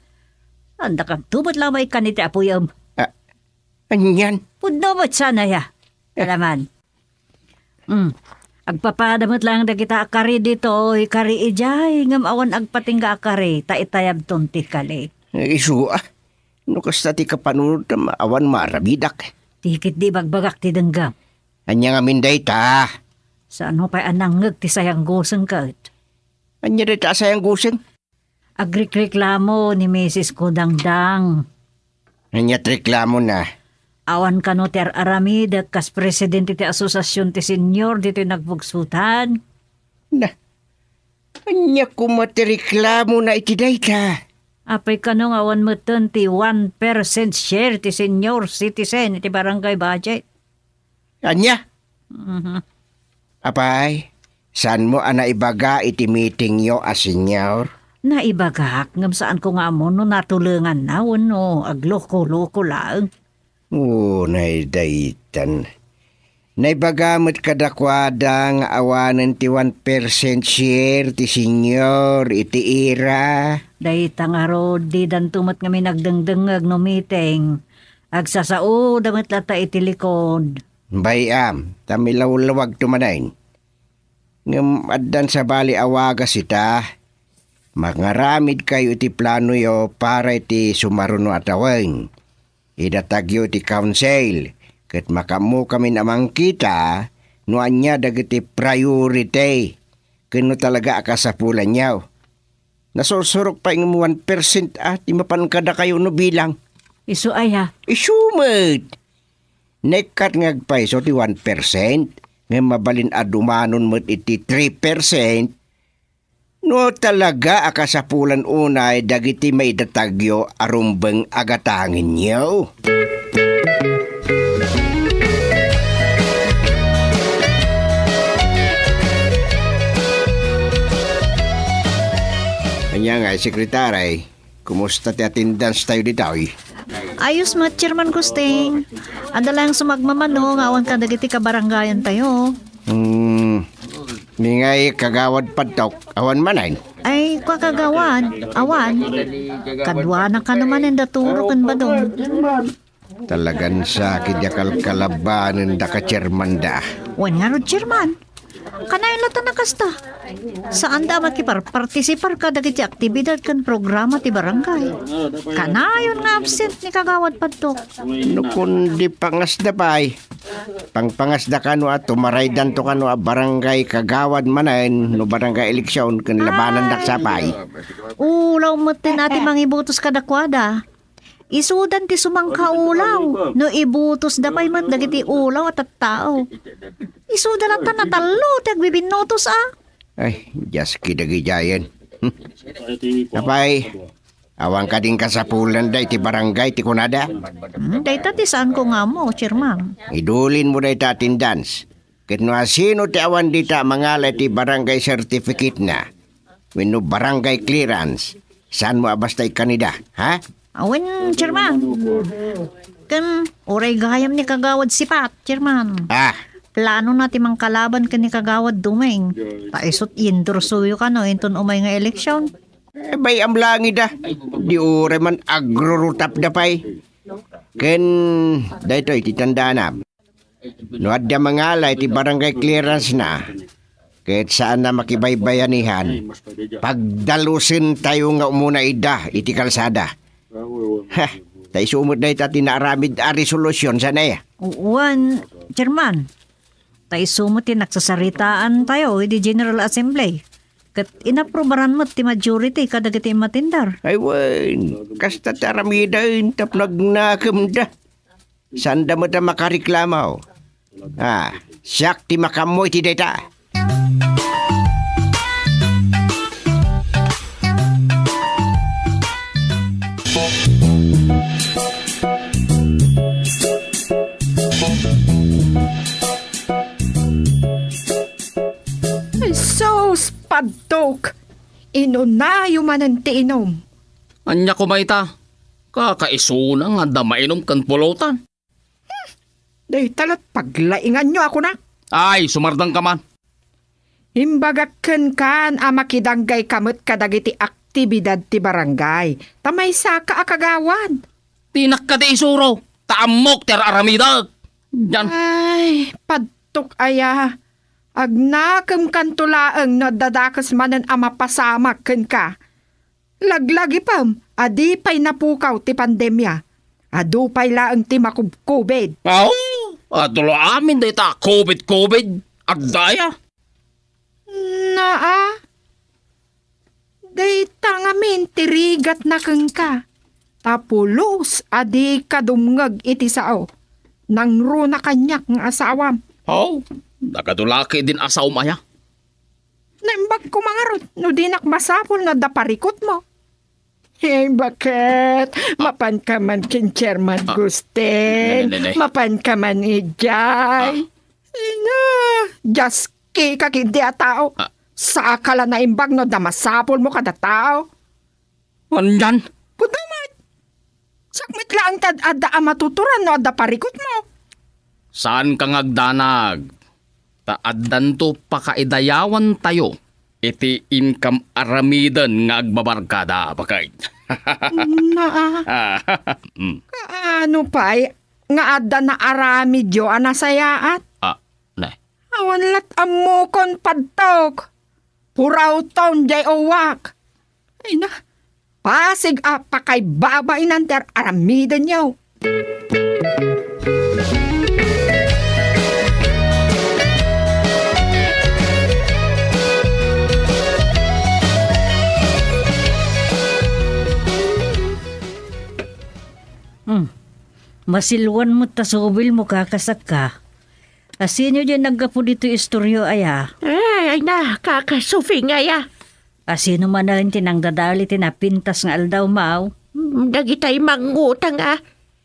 Anda kang tubot lamay ka niti apuyam. Anyan? Pudnomot sana Alaman. Agpapadamot lang dagita akari dito. Ikari ijay. Ngam awan agpatingga akari. Taitayab tonti kali. Isu Nukas ti kapanunod na awan marabidak. Tikit di bagbagak ti denggam. Anya nga minday ta. Saan mo pa anangag ti sayang guseng ka? Anya rin ta sayang guseng? Agreklamo ni Mrs. Kudangdang. Anya reklamo na. Awan ka no ter Aramida kas presidente ti asosasyon ti senyor dito nagbugsutan. Na. Anya kumatireklamo na iti day ta. Apay kanong awan mo 21% share ti senior citizen iti barangay budget. Anya? Apay, saan mo naibaga iti meeting yo as senior? Naibagak, ngam saan ko nga mo no natulungan na no, agloko-loko lang. Naidaitan. Naibagamot kadakwada nga awanan ti 1% share ti senior iti ira. Dahita nga ro, di dan tumat nga minagdengdengag no meeting. Agsasao, damit lata iti likod. Bayam, tamilawlawag tumanain. Ngam addan sa bali awagas ita. Mangaramid kayo iti plano yo para iti sumaruno atawang. Idatagyo iti council. Kat makamu kami namang kita, nuan niya dagiti priority. Kano talaga akasapulan niyaw. Nasusurok pa yung 1% di mapankada kayo no bilang. Isu aya. Isumad. Nekat ngagpay so ti 1%. Nga mabalin adumanon mo't iti 3%. No talaga akasapulan unay dagiti may datagyo arumbeng agatangin niyo. Kanya nga, sekretary, kumusta ti attendance tayo dito? Ayos mat, Chairman Gusting. Anda lang sumagmamano, awan ka dagiti kabarangayan tayo. Mingay kagawad padtok, awan manain. Ay, kakagawad, awan. Kadwa na ka naman ang daturo kan ba doon? Talagan sakit ya kalkalabanan da ka chairman da. Wan nga ron, chairman. Kanayon lata na kasta. Saan da makipar-partisipar ka dagiti aktibidad kan programa ti barangay. Kanayon nga absent ni kagawad padto. No kundi pangas da pay. Pangpangas da kano at tumaraydan to kano a barangay kagawad manayin no barangay eleksyon kan labanan da sapay. Ulaw mo natin mangibutos kadakwada. Isudan ti sumangka ulaw. No ibutos da pa'y mat dagiti ulaw at tao. Isudan lang ta natalo ti agbibinotos Ay, just kidagijayan. Apay, awang ka din kasapulan da iti barangay ti kunada. Dayta ti saan ko nga mo, chairman. Idulin mo da iti attendance. Ket no asino ti awan dita mangala ti barangay certificate na. Wenno barangay clearance. Saan mo abastay kanida, ha? Awen, chairman. Kan, oray gayam ni kagawad sipat, chairman. Plano natin mang kalaban ka ni kagawad dumeng. Taisot indursuyo ka no, inton umay nga eleksyon. Bay amlangi da. Di ure man agrorutap da pay. Ken, daytoy titandanam. No adda mangalay ti barangay clearance na. Kahit saan na makibaybayanihan. Pagdalusin tayo nga umuna ida iti kalsada. Tay sumod na ita tinaaramid a resolusyon sana Uwan, chairman. Tay sumod ti nagsasaritaan tayo di General Assembly. Kat inaprobaran mo ti majority kadagiti matindar. Ay wen, kasta taramidain tap nagnakam da. Sanda mo ta makariklamaw. Siyak ti makamoy ti data. Padtok, inunayo man ang tiinom. Anya ko mayta, kakaisuna nga damainom kan pulutan. Day talat paglaingan nyo ako na. Ay, sumardang ka man. Himbagakan kan makidanggay kamot kadagiti aktibidad ti barangay. Tamay saka akagawad. Tinak ka di isuro, taamok ter aramidag. Yan. Ay, padtok aya. Agnakam kantulaang no dadakas manan mapasamak ken ka. Laglagi pam, adi pay napukaw ti pandemya. Adu pay laang ti makubkubid. Tulo amin day ta COVID. Agdaya. Naa. Day tangamin tirigat na keng ka. Tapulos adi kadumngag iti sao. Nang runa kanyak ng asawam. Nakadulaki din asaw maya. Naimbag ko mga rod, no di nakmasapol na daparikot mo. Bakit? Mapan ka man kin Chairman Gustin. Mapan ka man ijay. Just kakindi a tao. Sakala na imbag no damasapol mo kada tao. Anyan? Pudamat. Sakmit lang tad ada matuturan no daparikot mo. Saan kang agdanag? Taaddan to pakaidayawan tayo. Iti income aramidan nga agbabarkada bakay. Kaano pa'y nga adda na aramid yo anasayaat? Awan lat amukon padtok. Puraw taon jay owak. Ay na, pasig pakay babay nanter aramidan yo. Masilwan mo tasobil mo kakasak ka. Asinyo dyan naggapo dito istoryo aya. Ay na, kakasufing aya. Asino man na rin tinangdadali tinapintas nga aldaw mao. Dagitay mangutang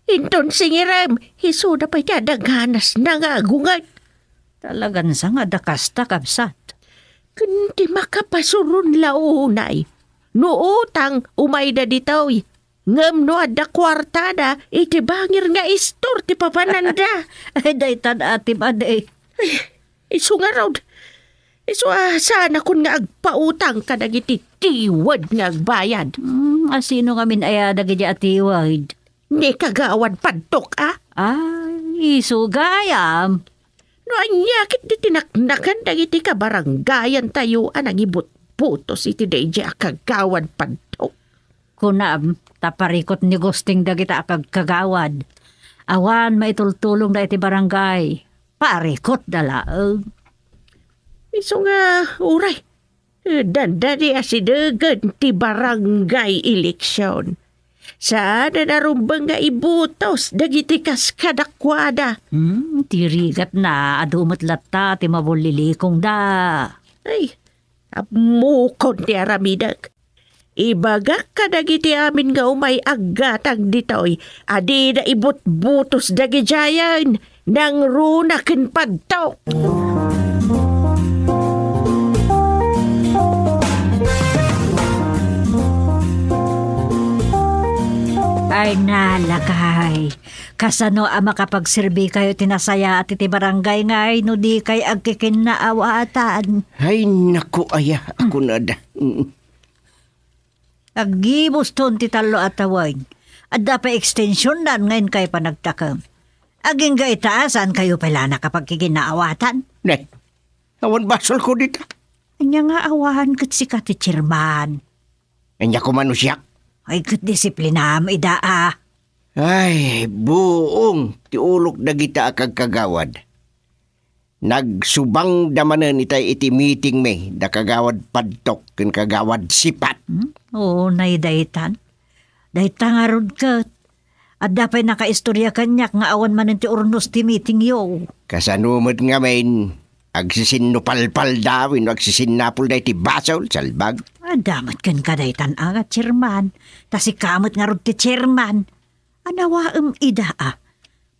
Inton singiram, hisuda pa siya daghanas na nga agungan. Talagan sa nga dakasta kapsat. Kundi makapasurun launay. Nuutang umay da ditaw. Ngam no adda kwartada, iti bangir nga istor ti papananda. Ay, daytan atim ade. Isu nga raw. So, sana kun nga agpautang ka dagiti tiwad nga agbayad. Asino kami ay dagiti atiwad? Ni kagawad padtok, Ay, sugayam. No, anyakit di tinaknakan dagiti kabaranggayan tayo ang ibut-butos iti dayjay kagawad padtok. Kunam, taparikot ni gusting dagita kagawad. Awan maitultulong na iti barangay. Parikot dalaag. So nga, uray, dandari asidagan ti barangay eleksyon. Saan na narumbang nga ibutos dagiti kas kadakwada. Tirigat na adumot latta ti mabulilikong da. Ay, amukon ti aramidag. Ibagak ka dagiti amin nga umay agatang ditoy. Adi na ibut-butos dagijayan nang runakin padtok. Ay nalakay. Kasano ang makapagsilbi kayo tinasaya at iti barangay ngay no di kay agkikinnaawatan. Ay, naku, aya. Ako na da. Agibos ton ti talo at tawag. At dapat extension nan ngayon kayo pa nagtakam. Aging gaitaasan kayo pala nakapagkikinaawatan. Nay, awan basol ko dito. Anya nga awahan kat si Kati Chairman. Anya ko manusyak. Ay kat disiplinam idaa. Ay, buong tiulok dagita akag kagawad. Nagsubang damanan itay iti meeting me da kagawad padtok ken kagawad sipat. Oo, naidaytan. Dayta nga rod kat. At dapat nakaistorya kanyak nga awan man ti urnos ti meeting yo. Kasanumot nga men, agsisinupalpal dawin, agsisinapol da iti basol, salbag. Damat kan kadaytan ang chairman. Ta si kamot nga rod ti chairman. Anawaam idaa.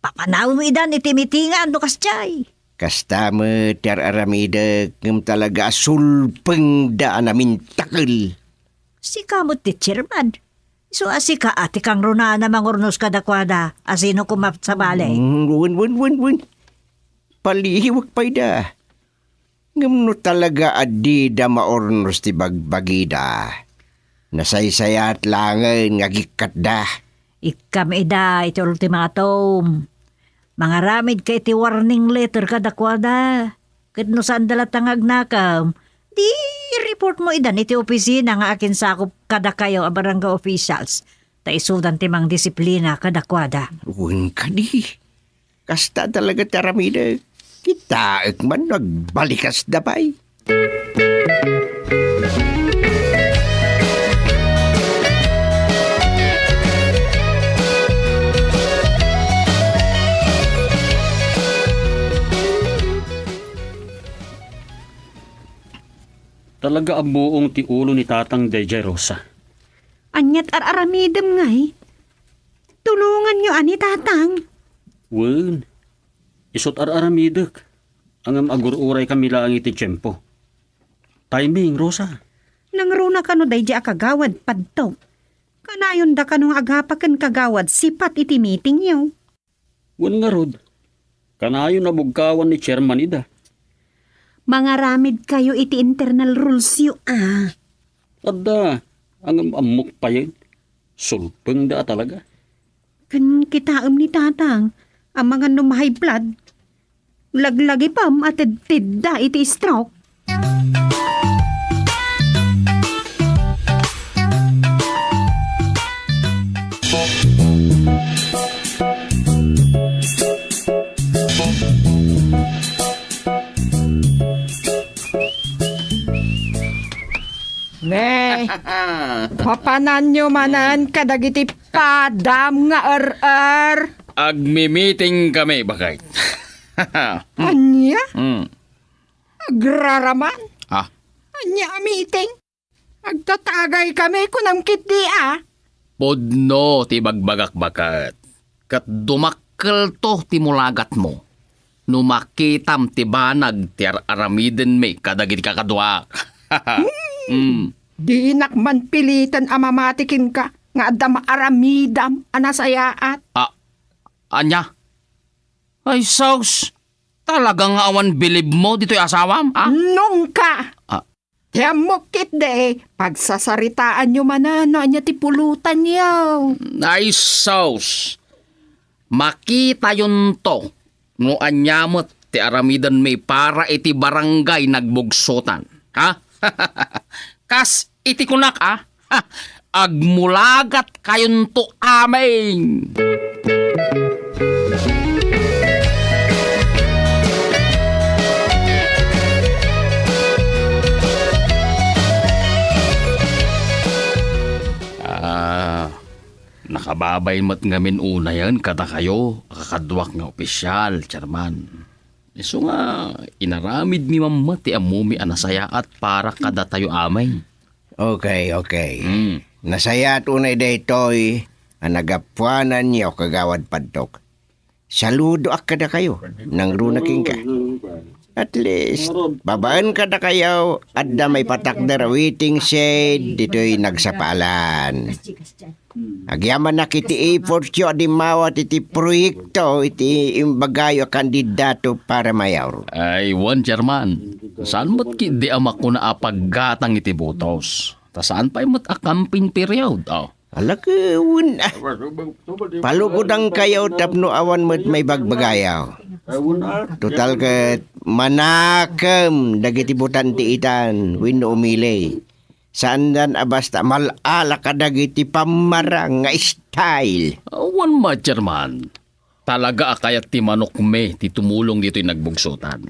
Papanawam idan iti meetingan no kasjay. Kastama ter aramida ngem talaga sulpeng da namin takil. Si kamot ti chairman. So asika ati kang runa na mangurnos kadakwada. Asino kumap sa balay. Wun. Palihiwag pa ida. Ngam no talaga adi da maornos ti bagbagida. Nasaysayat langan nga gikat da. Ikam ida iti ultimatum. Mga ramid ka iti warning letter kadakwada. Kat no saan dalatangag nakam. Di report mo idan iti opisina nga akin sakop kada kayo a barangay officials. Ta isudan ti mang disiplina kadakwada. Wun ka di. Kasta talaga taramida. Kita man nagbalikas dabay. Talaga ang buong ti ulo ni Tatang Dejay Rosa. Anyat aramidem ngay. Tulungan nyo ani tatang. Wen, isot aramidak. Ang agururay kami lang iti tiyempo. Timing, Rosa. Nangruna ka no day di akagawad padto. Kanayon da ka nung agapakan kagawad sipat iti meeting yo. Wen nga rod. Kanayo na bugkawan ni chairman ida. Mga ramid kayo iti internal rules yo Adda, ang amok pa yun. Sulpeng da talaga. Kan kitaam ni tatang, ang mga numahay blood. Laglagi pam at tidda iti stroke. Ne, papanan nyo manan kadagiti padam nga Agmi-meeting kami, bakay. Anya? Agraraman? Ah, Anya meeting? Agtatagay kami kunam kitdi podno ti bagbagak bakat. Kat dumakkel to ti mulagat mo. Numakitam ti banag ti aramiden me kadagiti kakadwa. Di nakman pilitan amamatikin ka nga adda maaramidam anasayaat. Anya? Ay, saus. Talagang awan bilib mo dito'y asawam, ah? Nung ka! Ah. Tiyamokit de, pagsasaritaan nyo manano niya ti pulutan yaw. Ay, sos. Makita yun to. No anyamot ti aramidan may para iti barangay nagbugsutan. Ha? Kas iti kunak, ah? Ha? Agmulagat kayon to amin. Nakababay mat ngamin una yan kada kayo, kakadwak nga opisyal, chairman. Iso nga, inaramid mi mamati ang mumi anasayaat para kada tayo amay. Okay. Nasaya at unay daytoy ang nagapuanan niyo kagawad padtok. Saludo ak kada kayo nang runaking ka. At least, babaan kada kayo at da may patak na waiting shade dito'y nagsapalan. Agyaman na kiti effort yo di mawat iti proyekto iti imbagayo kandidato para mayor. Ay, wan, chairman. Saan mo't di amak ko na apaggatang iti botos? Ta saan pa mo't a campaign period? Oh. Alakawun. Palugudang kayo tapno awan mo't may bagbagayaw. Total kat manakam dagiti butanti itan wino umili. Saan dan abasta malala ka dagiti pamarang nga style. Wan ma, chairman. Talaga akayat ti manok me ti tumulong dito'y nagbugsutan.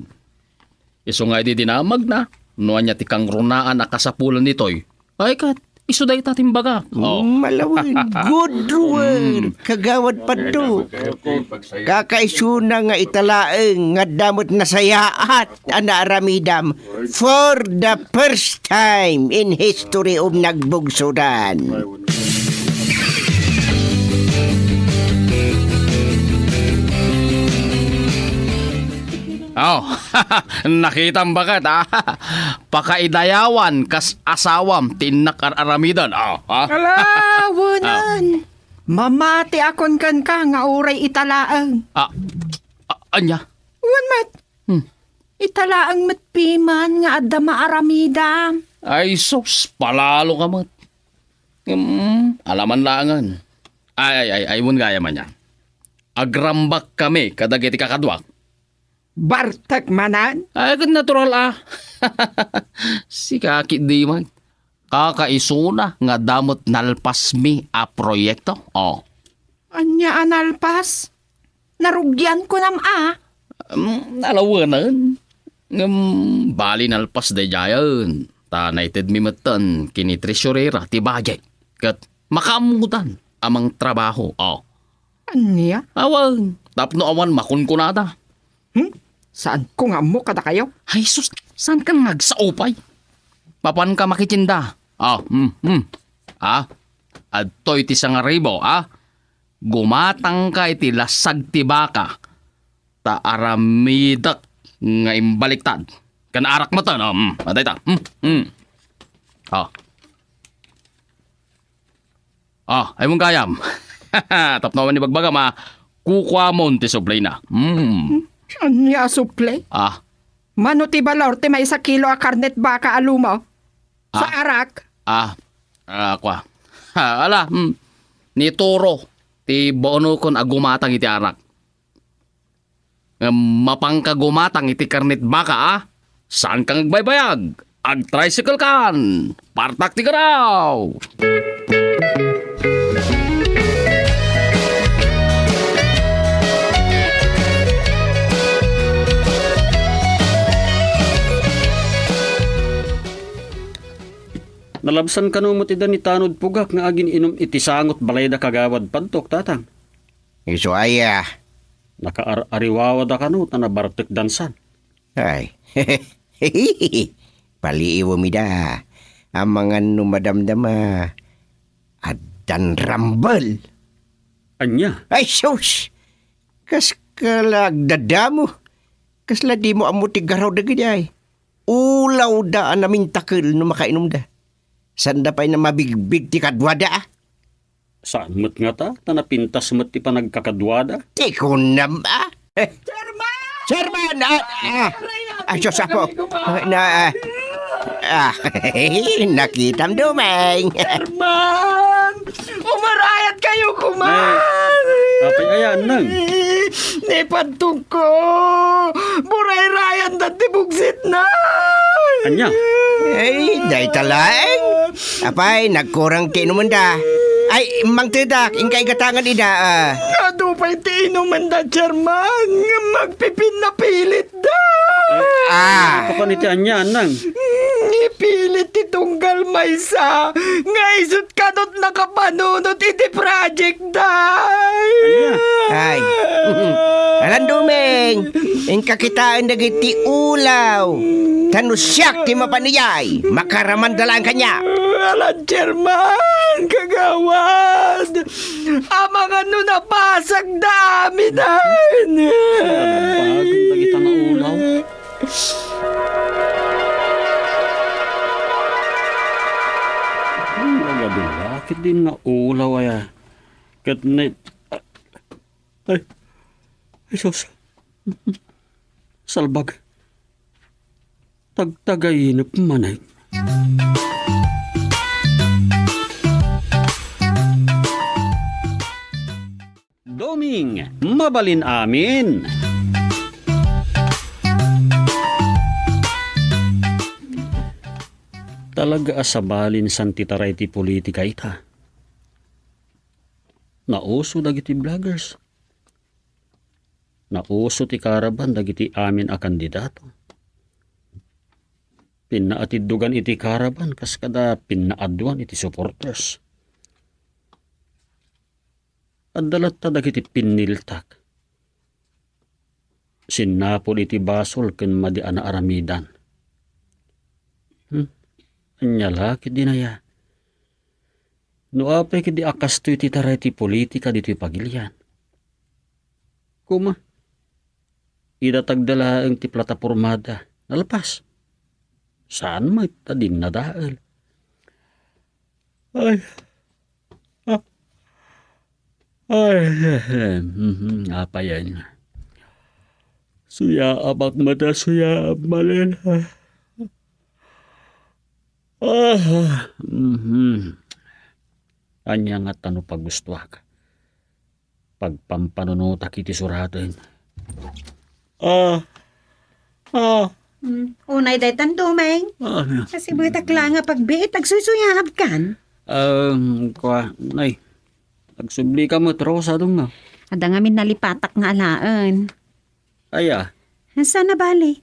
Iso nga di dinamag na. Noan niya ti kang runaan akasapulan nito'y. Ay kat, iso day tatimbaga. Oh. Malawin. Good word. Kagawad pa to. Kakaisuna nga italaeng nga damot na sayaat ana aramidam for the first time in history of nagbugsudan. Oh, nakita ang bakat, ah. Pakaidayawan kas asawam tinakar-aramidan. Oh, ah. Alawanan! Mamati akon kan ka nga uray italaang. Anya? Wan mat, italaang matpiman nga adda maaramida. Ay, sos, palalo ka mat. Alaman langan. Ay, mun gaya man yan. Agrambak kami kadagiti kakadwak. Bartak manan? Ay, agad natural, ah. Si Kaki di man. Kakaisuna nga damot nalpas mi a proyekto. Oh. Anya analpas? Narugyan ko nam Alawanan. Bali nalpas da jayan. Tanayted mi matan kini tresurera ti bagay. Kat makamutan amang trabaho. Oh. Anya? Awan. Tapno awan makunkunada. Saan ko nga mo kada kayo? Ay, sus, saan ka nagsaupay? Papan ka makitinda? Adto'y ti sangaribo, Gumatang ka iti lasag ti baka. Ta aramidak nga imbaliktad. Kanaarak mo ta, Aday ta. Ay mong kayam. Tapnawan ni bagbagam, kukwa mo ti suplay na. Anya suple? Mano ti balor ti may 1 kilo a karnet baka alumo? Sa arak? Kwa. Ala, ni Toro, ti bono kon agumatang iti arak. Mapangka gumatang iti karnet baka, saan kang agbaybayag? Ag-tricycle kan, partak ti garaw. Nalabsan ka mo ti ni tanod pugak nga agin inom iti sangot balay da kagawad padtok, tatang. Iso aya. Nakaariwawa da kano ta nabartek dansan. Ay, paliiwo mi da. Ang mga numadamdama at dan rambal. Anya? Ay, sus! Kas kalagdadamo. Kas la di mo amuti garaw da ganyay. Ulaw da namin takil no makainom da. Sanda pa'y na mabigbig ti kadwada. Saan mo't nga ta? Tanapintas mo't ti panagkakadwada? Ikaw na ba? Chairman! Chairman! Diyos ako. Nakitam dumeng. Chairman! Umarayat kayo kuman! Apay ayan nang. Nipantong ko! Buray-rayan dati bugsit na! Anya? Ay, day talang. Apay, nagkurang kinuman da. Ay, mang tidak, ingkay gatangan ida. Ado pa'y tiinuman da, Chairman! Magpipinapilit da! Kapanitian niya nang. Ipilit itunggal maysa! Nga isot kanot nakapanunot iti project da! Ay, alam dumeng, ingkakitaan dagiti ulaw. Tanusyak ti mapaniyay, makaramandalaan kanya. Alam, Chairman, kagawad! Amang ano napasag dami na! Bagong dagita nga ulaw. Bakit din nga ulaw ay kat na ay sus salbag tagtagayinap manay. Doming mabalin amin. Talaga asabalin santitaray ti politika ita. Nauso dagiti vloggers. Nauso ti karaban dagiti amin a kandidato. Pinaatiddugan iti karaban kas kada pinaaduan iti supporters. Adalat ta dagiti piniltak. Sinapol iti basol ken madi ana aramidan. Anyalaki dinaya. No apay kidi akasto iti taray ti politika dito pagilian. Kuma, idatagdala ang ti platapormada. Nalapas. Saan mo itadin na dahil? Apa yan? Suya abak mata suya malin. Anya nga tano paggustuak. Pagpampanunutak iti suratin. Unay daytan dumeng. Kasi buitak lang nga pagbiit, agsusuyahab kan. Nay, nagsubli ka mo, trosa dong nga. Ada nga min nalipatak nga alaan. Aya, Sana bali.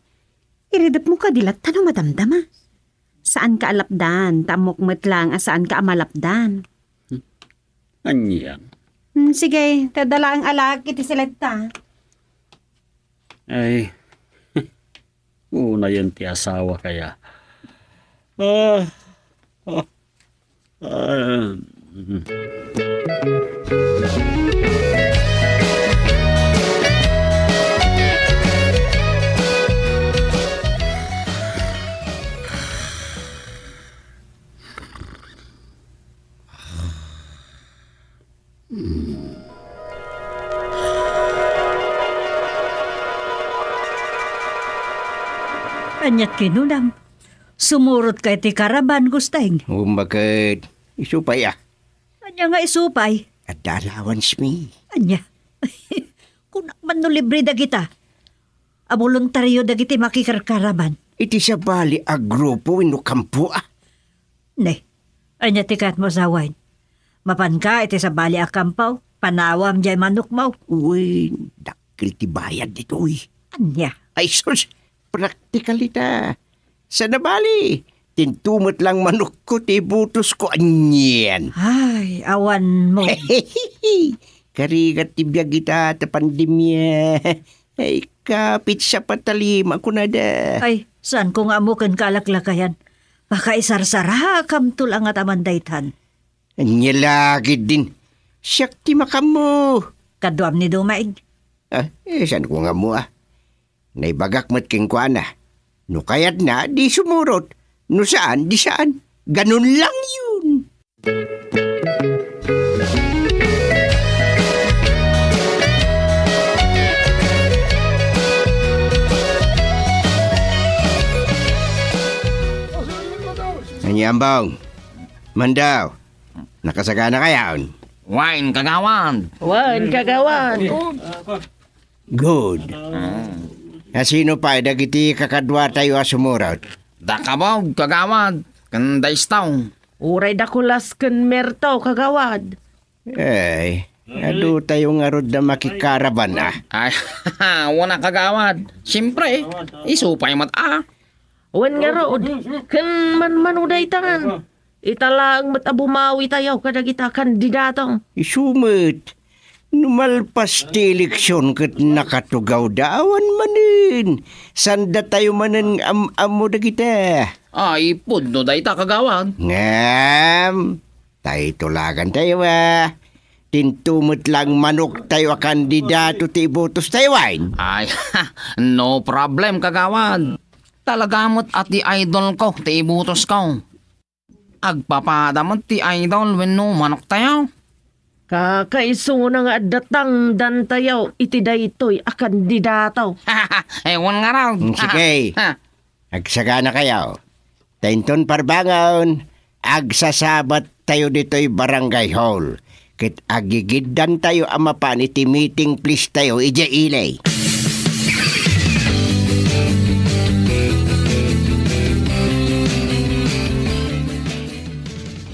Iridap mo ka dilat tanong madamdama. Saan ka alapdan? Tamok mo't lang saan ka amalapdan. anyang. Sige, tadala ang alag iti silagta. Ay, una yan ti asawa kaya. Anyat kinunam. Sumurot kay ti karaban gusteng. Bakit? Isupay Anya nga isupay. At dalawan mi. Anya. Kung man no libre da kita. A voluntaryo da kiti makikarkaraban. Iti sa bali a grupo ino kampo Ne. Anya tikat mo sa wine. Mapan ka iti sa bali a kampaw. Panawam jay manok mau. Uy, dakil ti bayad dito Anya. Ay sus, praktikalita. Sa nabali, tintumot lang manok ko, tibutos ko, anyan. Ay, awan mo. Karigat tibiyag kita ta pandemya. Ay, kapit sa patalim ako na da. Ay, saan kung amukan kalaklakayan? Baka isarsara kamtul ang atamandaytan. Anya lagi din. Siyak ti makamo. Kaduam ni Dumaig. Saan ko nga mo Naibagak mat king kwa na. No kayat na, di sumurot. No saan, di saan. Ganun lang yun. Ambong, Mandaw, nakasagana kayaon? Wine, kagawad. Wan, kagawad. Good. Sino pa dagiti kakadwa tayo asumurot? Dakabaw, kagawad. Kandaistaw. Uray dakulas ken merto, kagawad. Ay, ado tayo nga rod na makikaraban ah. Ay, wala kagawad. Siyempre, isupay mata. Wan nga rood, ken manuday tangan. Italaang matabumawi tayo kadagita kandidato. Isumit, numalpas ti eleksyon kat nakatugaw dawan manin. Sanda tayo manin amo da kita. Ay, pudno day ta kagawad. Ngam, tayo tulagan tayo Tintumot lang manok tayo a kandidato ti ibotos tayo wain. Ay, no problem kagawad. Talagamot at ti idol ko, ti ibutos ko. Agpapadamot ti idol wenno manok tayo. Kakaiso na nga datang dan tayo iti daytoy a kandidato. Ewan nga raw. Sige, agsagana kayo. Tainton parbangon, agsasabat tayo dito'y barangay hall. Kit agigidan tayo amapan iti meeting please tayo ija ilay.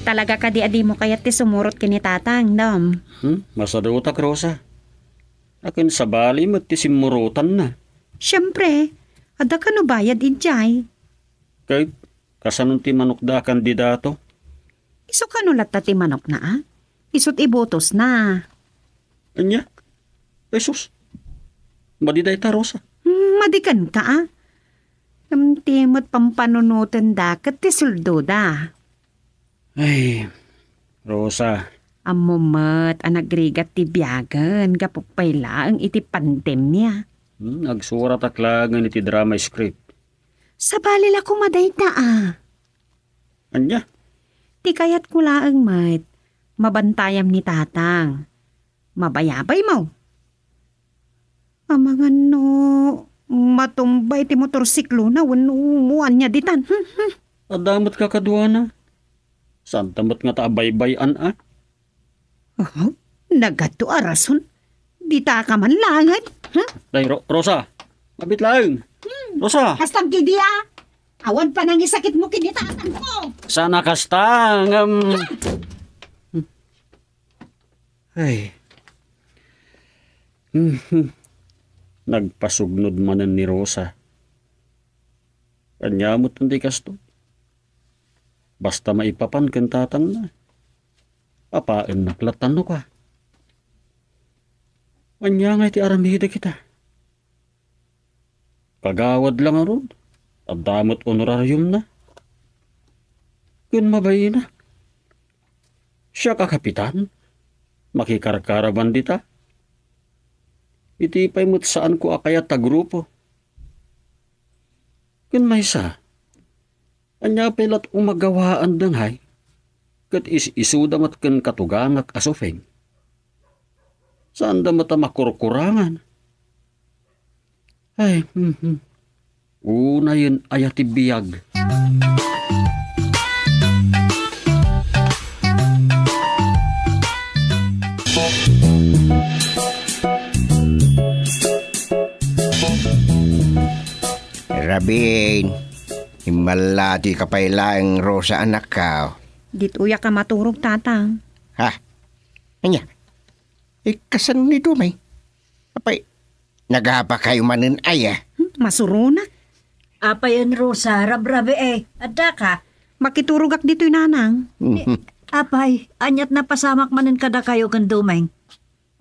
Talaga ka di mo kayat ti sumurot kini tatang, dam. Masadutak, Rosa. Akin sa bali mo ti simurutan na. Siyempre, ada ka no bayad ijay. Kahit kasanong ti manok da kandidato. Iso ka no latta ti manok na Isot ibotos na. Anya? Jesus. Madiday ta, Rosa. Madikan ka Timot pampanunutan da kat ti suldo da. Ay, Rosa. Amumat anagrigat ti biyagan kapupayla ang iti pandemya. Nagsurat aklangan iti drama script. Sa balila kumaday ta Anya? Ti kayat kulaang mat, mabantayam ni tatang. Mabayabay mo. Amangan no, matumbay ti motorsiklo na umuan niya ditan. Adamot ka kadwa na. Santamot nga taabay-bayan Oh, nagato arason. Di ta ka man langad. Day, Rosa. Mabit lang. Rosa. Kastang kidiya. Awan pa nang isakit mo kinitatang ko. Sana kastang. Ay. Nagpasugnod manan ni Rosa. Kanyamot hindi kasto. Basta maipapan kan tatang na. Papain naklatan no ka. Anya nga iti aramihida kita. Kagawad lang aron. At damot honorarium na. Kun mabayi na. Siya kakapitan. Makikarkaraban dita. Itipay mo't saan ko akayat ta grupo. Kun may sa. Anya pelat umagawaan danghay. Kat isudamat kan katugangak asofeng. Saan da mata makurkurangan? Ay, una yun ayati biyag. Rabin, himalati ka pa ilang Rosa anak ka. Dituya ka maturog tatang. Ha? Anya? Kasan nito may? Apay, nagapa kayo manin aya. Masurunak. Apayan, Rosa, rabrabe Adda ka. Makiturugak dito'y nanang. Apay, anyat na pasamak manin kada kayo kan dumeng.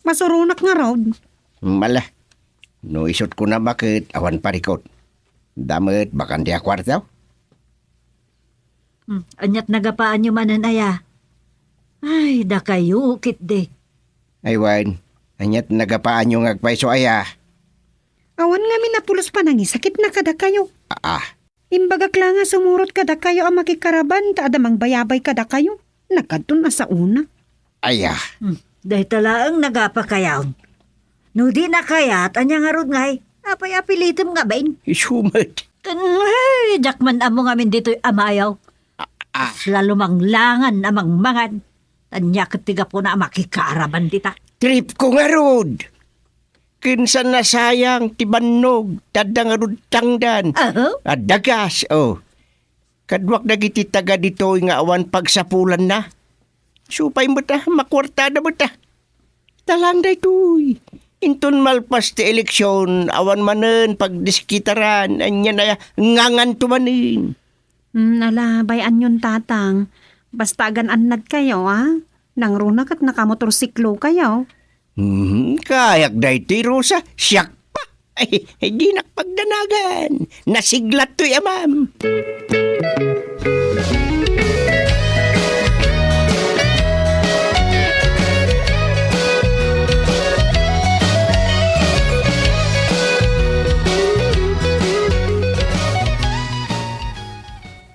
Masurunak nga raw. Mala, no isot ko na bakit awan parikot. Damat bakan di akwartaw. Anyat nagapaan nyo manin aya. Ay, da kayo, kit de. Aywan, anyat nagapaan yung agpaiso aya. Awan nga minapulos pa nang sakit na kada kayo. Imbagak lang nga sumurot kada kayo ang makikaraban ta adamang bayabay kada kayo. Nagkadto na sa una. Aya. Dahil talaang nagapa kayaw. No di na kayat, anya nga rod ngay. Apay apilitim nga bain. Isumat. Ay, jakman amo ngamin dito'y amayaw. Sila lumanglangan amang mangad. Tanya ketiga po na makikaraban dita. Trip ko nga rod. Kinsa na sayang tibanog, tadang rod tangdan. At dagas, Kadwak na giti taga dito nga awan pagsapulan na. Supay mo ta, makwarta na mo ta. Talang da ito'y. Inton malpas ti eleksyon, awan manen pagdiskitaran, anya na ngangan tumanin. Ala, bayan yun tatang. Basta gananad kayo, Nang runa kat nakamotorsiklo kayo. Kayak da ito'y Rosa, siyak pa. Ay, di nakpagdanagan. Nasiglat to'y amam.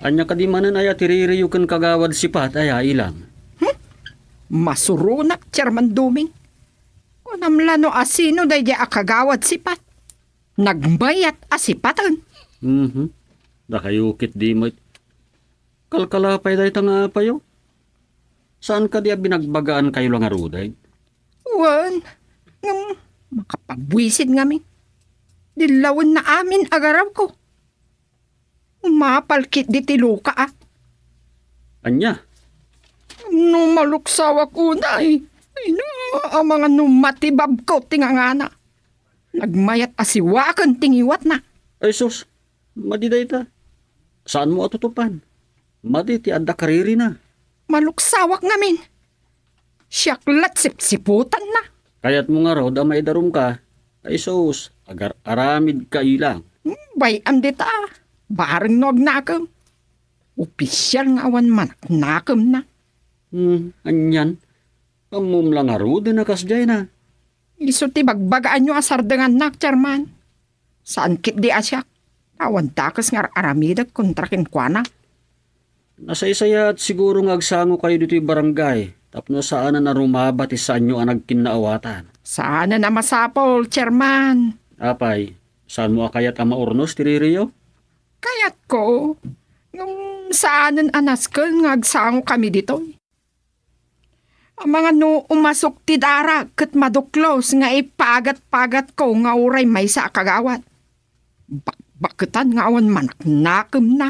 Anya kadimanan aya tiririyukan kagawad sipat aya ilang. Masurunak, Chairman Duming. Kunamlano asino day di akagawad sipat. Nagbayat asipatan. Nakayukit di mo. Kalkalapay day tanga payo. Saan ka diya binagbagaan kayo lang aruday? Wan, makapabwisid ngami. Dilawan na amin agaraw ko. Umapalkit di tiluka Anya? No maluksawa ko na ang mga numatibab ko tingangana. Nagmayat asiwakan tingiwat na. Ay sus, madiday ta. Saan mo atutupan? Madi ti adda kariri na. Maluksawak ngamin. Siyaklat sipsiputan na. Kayat mo nga raw da maidarum ka. Ay sus, agar aramid ka ilang. Bayam dita. Bareng nog nakam. Opisyal nga awan manak nakam na. Anyan. Amum lang aro din nakasjay na. Iso ti bagbagaan nyo asar dengan nak, Chairman. Saan kit di asyak? Awan takas nga aramidag kontrakin kwa na. Nasaysaya at siguro nga agsango kayo dito'y barangay. Tapno saan na rumabat isaan nyo ang nagkinaawatan. Sana na masapol, Chairman. Apay, saan mo akayat ang maurnos, Tiririyo? Kayat ko. Nung saanan anas ka nga agsango kami dito. Ang mga umasok ti dara kat maduklos nga ipagat-pagat ko nga uray may sa kagawat. Bakbaketan nga awan manak nakam na.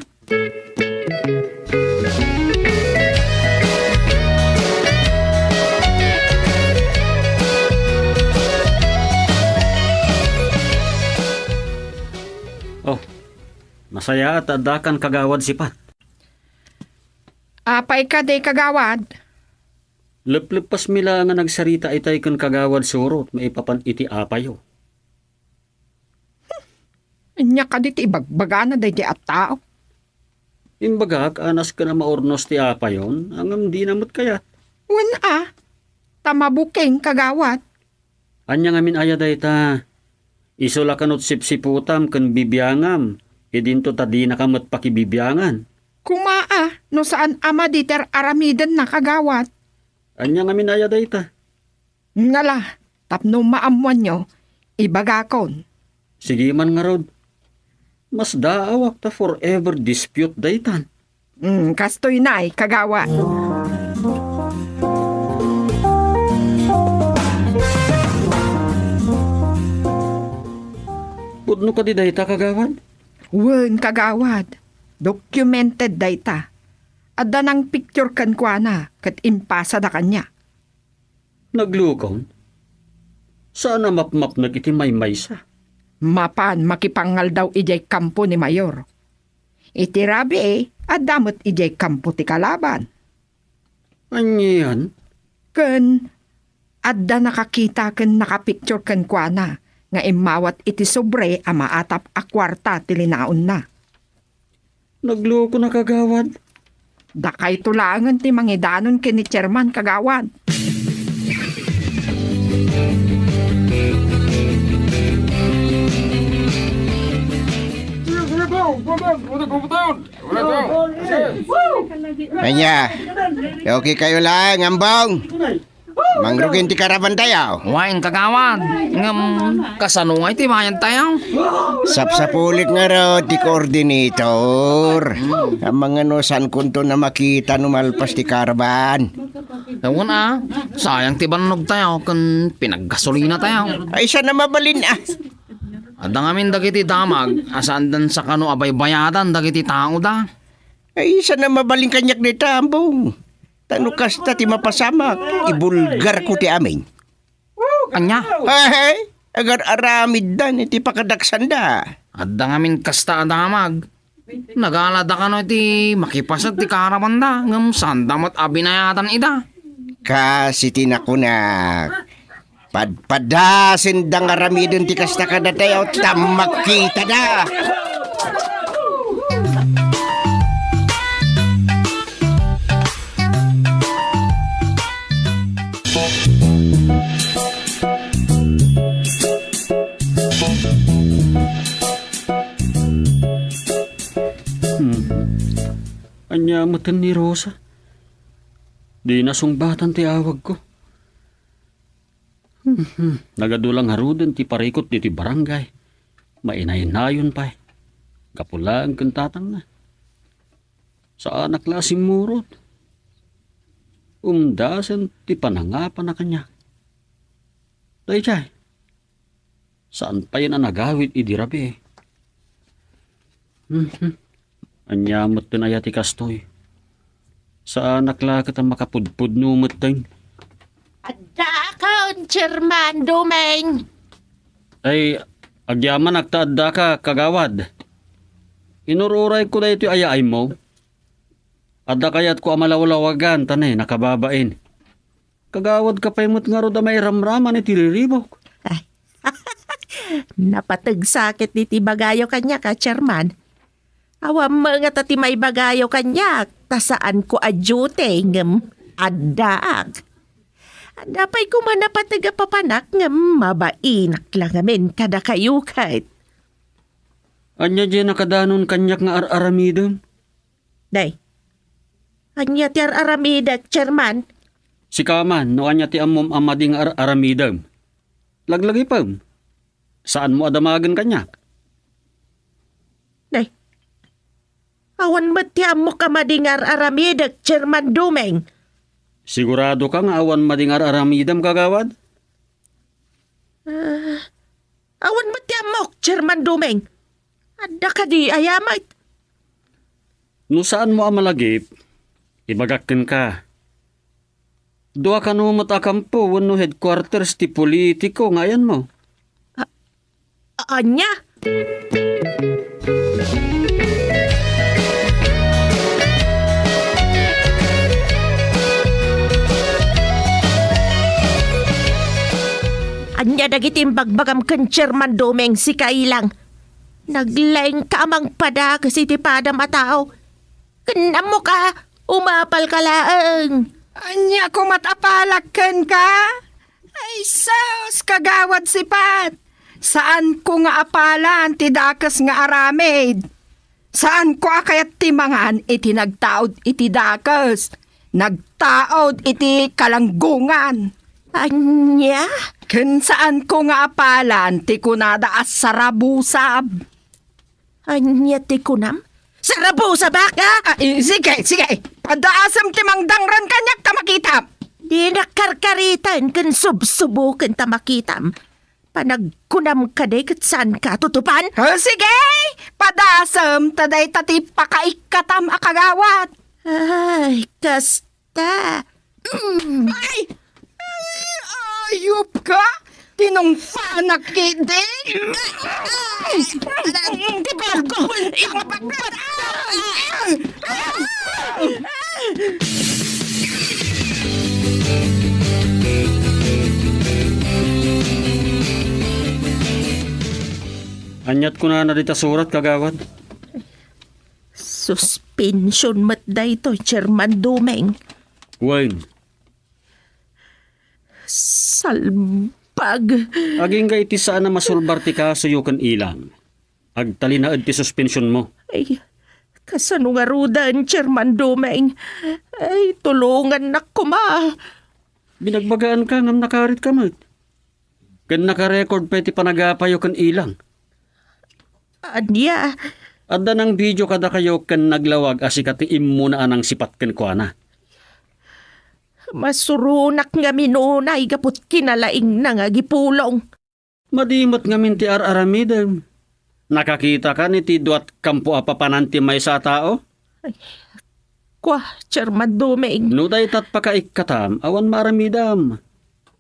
Masaya at adakan kagawad sipat. Apay ka day kagawad. Leplepas mila nga nagsarita itay kan kagawad surot maipapan iti apayo. Anya ka di ti ibagbaga na day di at tao. Imbagak anas ka na maurnos ti apayon ang di namot kayat. Wan tamabuking kagawad. Anya ngamin aya day ta. Isola kanot sipsiputam kan bibiyangam. Idinto ta di nakamot pakibibiyangan. Kumaa, no saan ama diter aramidan na kagawad. Anya nga minaya day ta. Ngala, tapno maamuan nyo, ibagakon. Sige man nga rod. Mas daawak ta forever dispute day tan. Kastoy na kagawad. Pudno ka di day ta kagawad? Wen kagawad, documented data. Adda nang picture kan kwa na, kat impasa da kanya. Naglukaw? Saan na map-map na kiti may-maysa? Mapan makipangal daw ijay kampo ni Mayor. Itirabi adamot ijay kampo ti kalaban. Anyan? Ken, adda nakakita ken nakapicture kan kwa na, nga imawat iti sobre a maatap a kwarta tilinaon na. Nagloko na kagawad? Dakay tulangan ti mangidanon ken ni Chairman kagawad. Anya, okay kayo lang, ambong. Mangrugin ti karaban tayo. Wain kagawad. Ngam kasanungay ti bayan tayo. Sapsapulit nga raw ti koordinator. Ang mga nosan kunto na makita numalpas ti karaban. Ewan sayang ti banog tayo kan pinaggasolina tayo. Ay siya na mabalin Adang amin dagiti damag, asaan dan sa kano abay bayadan dagiti tao da. Ay siya na mabalin kanyak ni tambong. Tano kasta ti mapasamak. Ibulgar ko ti amin. Anya, Ay, agar aramid dan iti pakadaksan da. adang amin kasta damag. Nagalada ka no iti makipasat ti karaman da, ngam sandamat abinayatan ida. Kasi tinakunak. Padpadasin dang aramidon ti kasta kada tayo tamag kita da. Anya matan ni Rosa. Di nasungbatan ti awag ko. Nagadulang haruden ti parikot di ti barangay. Mainayin-nayon pa. Kapulaan kan tatang na. Sa anak lasing murot. Umdasan ti panangapan na kanya. Day chay. Saan pa yan ang nagawid idirabi? Anyamot din ayati kastoy. Sa anak lakat ang makapudpud numot din. Adda ka, Chairman Dumeng. Ay, agyaman agtaadda ka, kagawad. Inururay ko na ito ayaay mo. Adda kaya't ko amalawlawagan, tanay, nakababain. Kagawad ka pa imot nga ro da may ramraman iti riribok. Napatag sakit ni ti bagayo kanya ka, Chairman. Awam mga tati may bagayo kanya, tasaan ko adyute ngem addaag. Dapay ko man napataga papanak ngem mabainak lang amin kada kayo kahit. Anya dyan nakadanon kanyak nga aramidem. Day, anya ti aramida, Chairman. Si Kaman, no anya ti amom amading aramidem. Laglagi pa. Saan mo adamagan kanyak? Day, awan matiam mo ka madingar aramida, Chairman Dumeng. Sigurado ka nga awan madingar aramidem, kagawad? Awan matiam mo, Chairman Dumeng. Adda ka di ayamay. No saan mo amalagip, ibagakin ka. Dua ka numot akampo, wano headquarters ti politiko, ngayon mo. Anya? Anya dagitim bagbagam ken Chairman Dumeng si Kailang. Naglaing kamang pada kasi ti padam atao. Kenam mo ka, umapal ka laeng. Anya ko matapalagkan ka? Ay sus, kagawad si Pat. Saan ko nga apalan ti dakas nga aramid? Saan ko akayat timangan iti nagtaod iti dakas? Nagtaod iti kalanggungan. Anya? Ken saan ko nga apalan ti kunada as sarabusab? Anya ti kunam? Sarabu sa baka? Sige. Padaasam ti mangdangran kanyak tamakitam. Di nakarkaritan ken subsubuken tamakitam. Panagkunam ka day kat saan ka tutupan? Sige! Padasam taday tati pakaikatam akagawat. Ay, kasta. Ay! Ayup ka? Tinungpanak kidi? Diba ko? Anyat ko na dita surat, kagawad. Suspension matday to, Chairman Dumeng. Wayne, Salpag. aging ga iti saan na masulbar ti kaso yukan ilang. Agtalinaad ti suspension mo. Ay, kasano nga rudan, Chairman Dumeng. Ay, tulungan na kuma. Binagbagaan ka ngam nakarit ka mat. Kan nakarecord pa iti panagapayo kan ilang. Anya, Adda ng video kada kayo kan naglawag asikati immo na anang sipat kan kuana. masurunak nga minunay gapot kinalaing na nga gipulong. Madimot ngamin ti ar-aramidem. Nakakita ka ni ti duat kampo apapananti may sa tao? Kwa, Chairman Dumeng. Nuday tat pakaikatam, awan maramidam.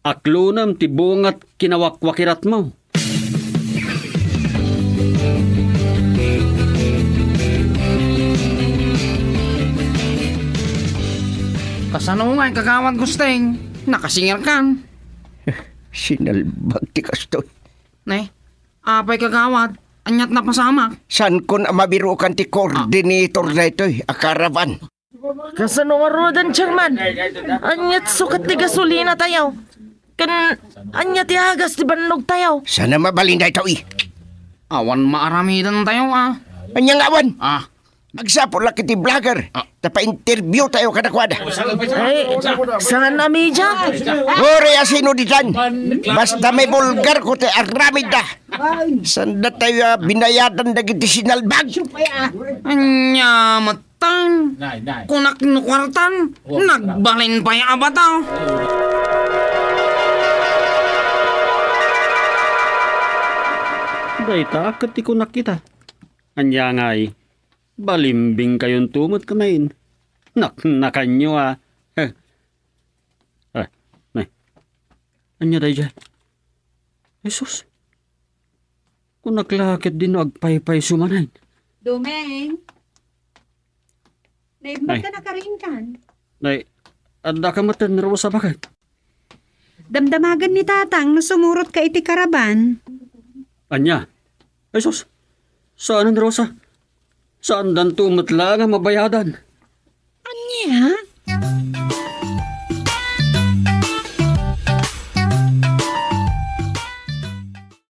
Aklunam ti bungat kinawakwakirat mo. Kasano nga kagawad gusteng? Nakasingir kan. Sinalbag ti kastoy. Ne, apay kagawad. Anyat na pasama. San kon mabirukan ti coordinator na ito'y akaraban. Kasano nga rodan, Chairman? Anyat sukat ti gasolina tayo. Kan anyat ti hagas ti bannog tayo. Sana mabalin na ito'y. Awan maaramidan tayo Anyang awan. Agsapo laki ti vlogger. Tapa-interview tayo kadakwada. Ay, saan na medya? Ore asino di dyan. Basta may bulgar ko ti aramid na. Sanda tayo binayadan na giti sinalbag. Anya matang. Kunak no kwartan. Nagbalin pa yung abataw. Dayta, akit ko nakita. Anya nga'y, balimbing kayon tumot kamain. Nakanyo Nay. Anya day dyan? Jesus. Kung naklakit din agpay-pay sumanayin. Dumeng. Ay. Naibag ka na karinkan. Nay, adda ka matan raw sa bakit? Damdamagan ni tatang no sumurot ka iti karaban. Anya? Jesus. Saan ang Rosa? Saan dan tumot lang ang mabayadan? Anya?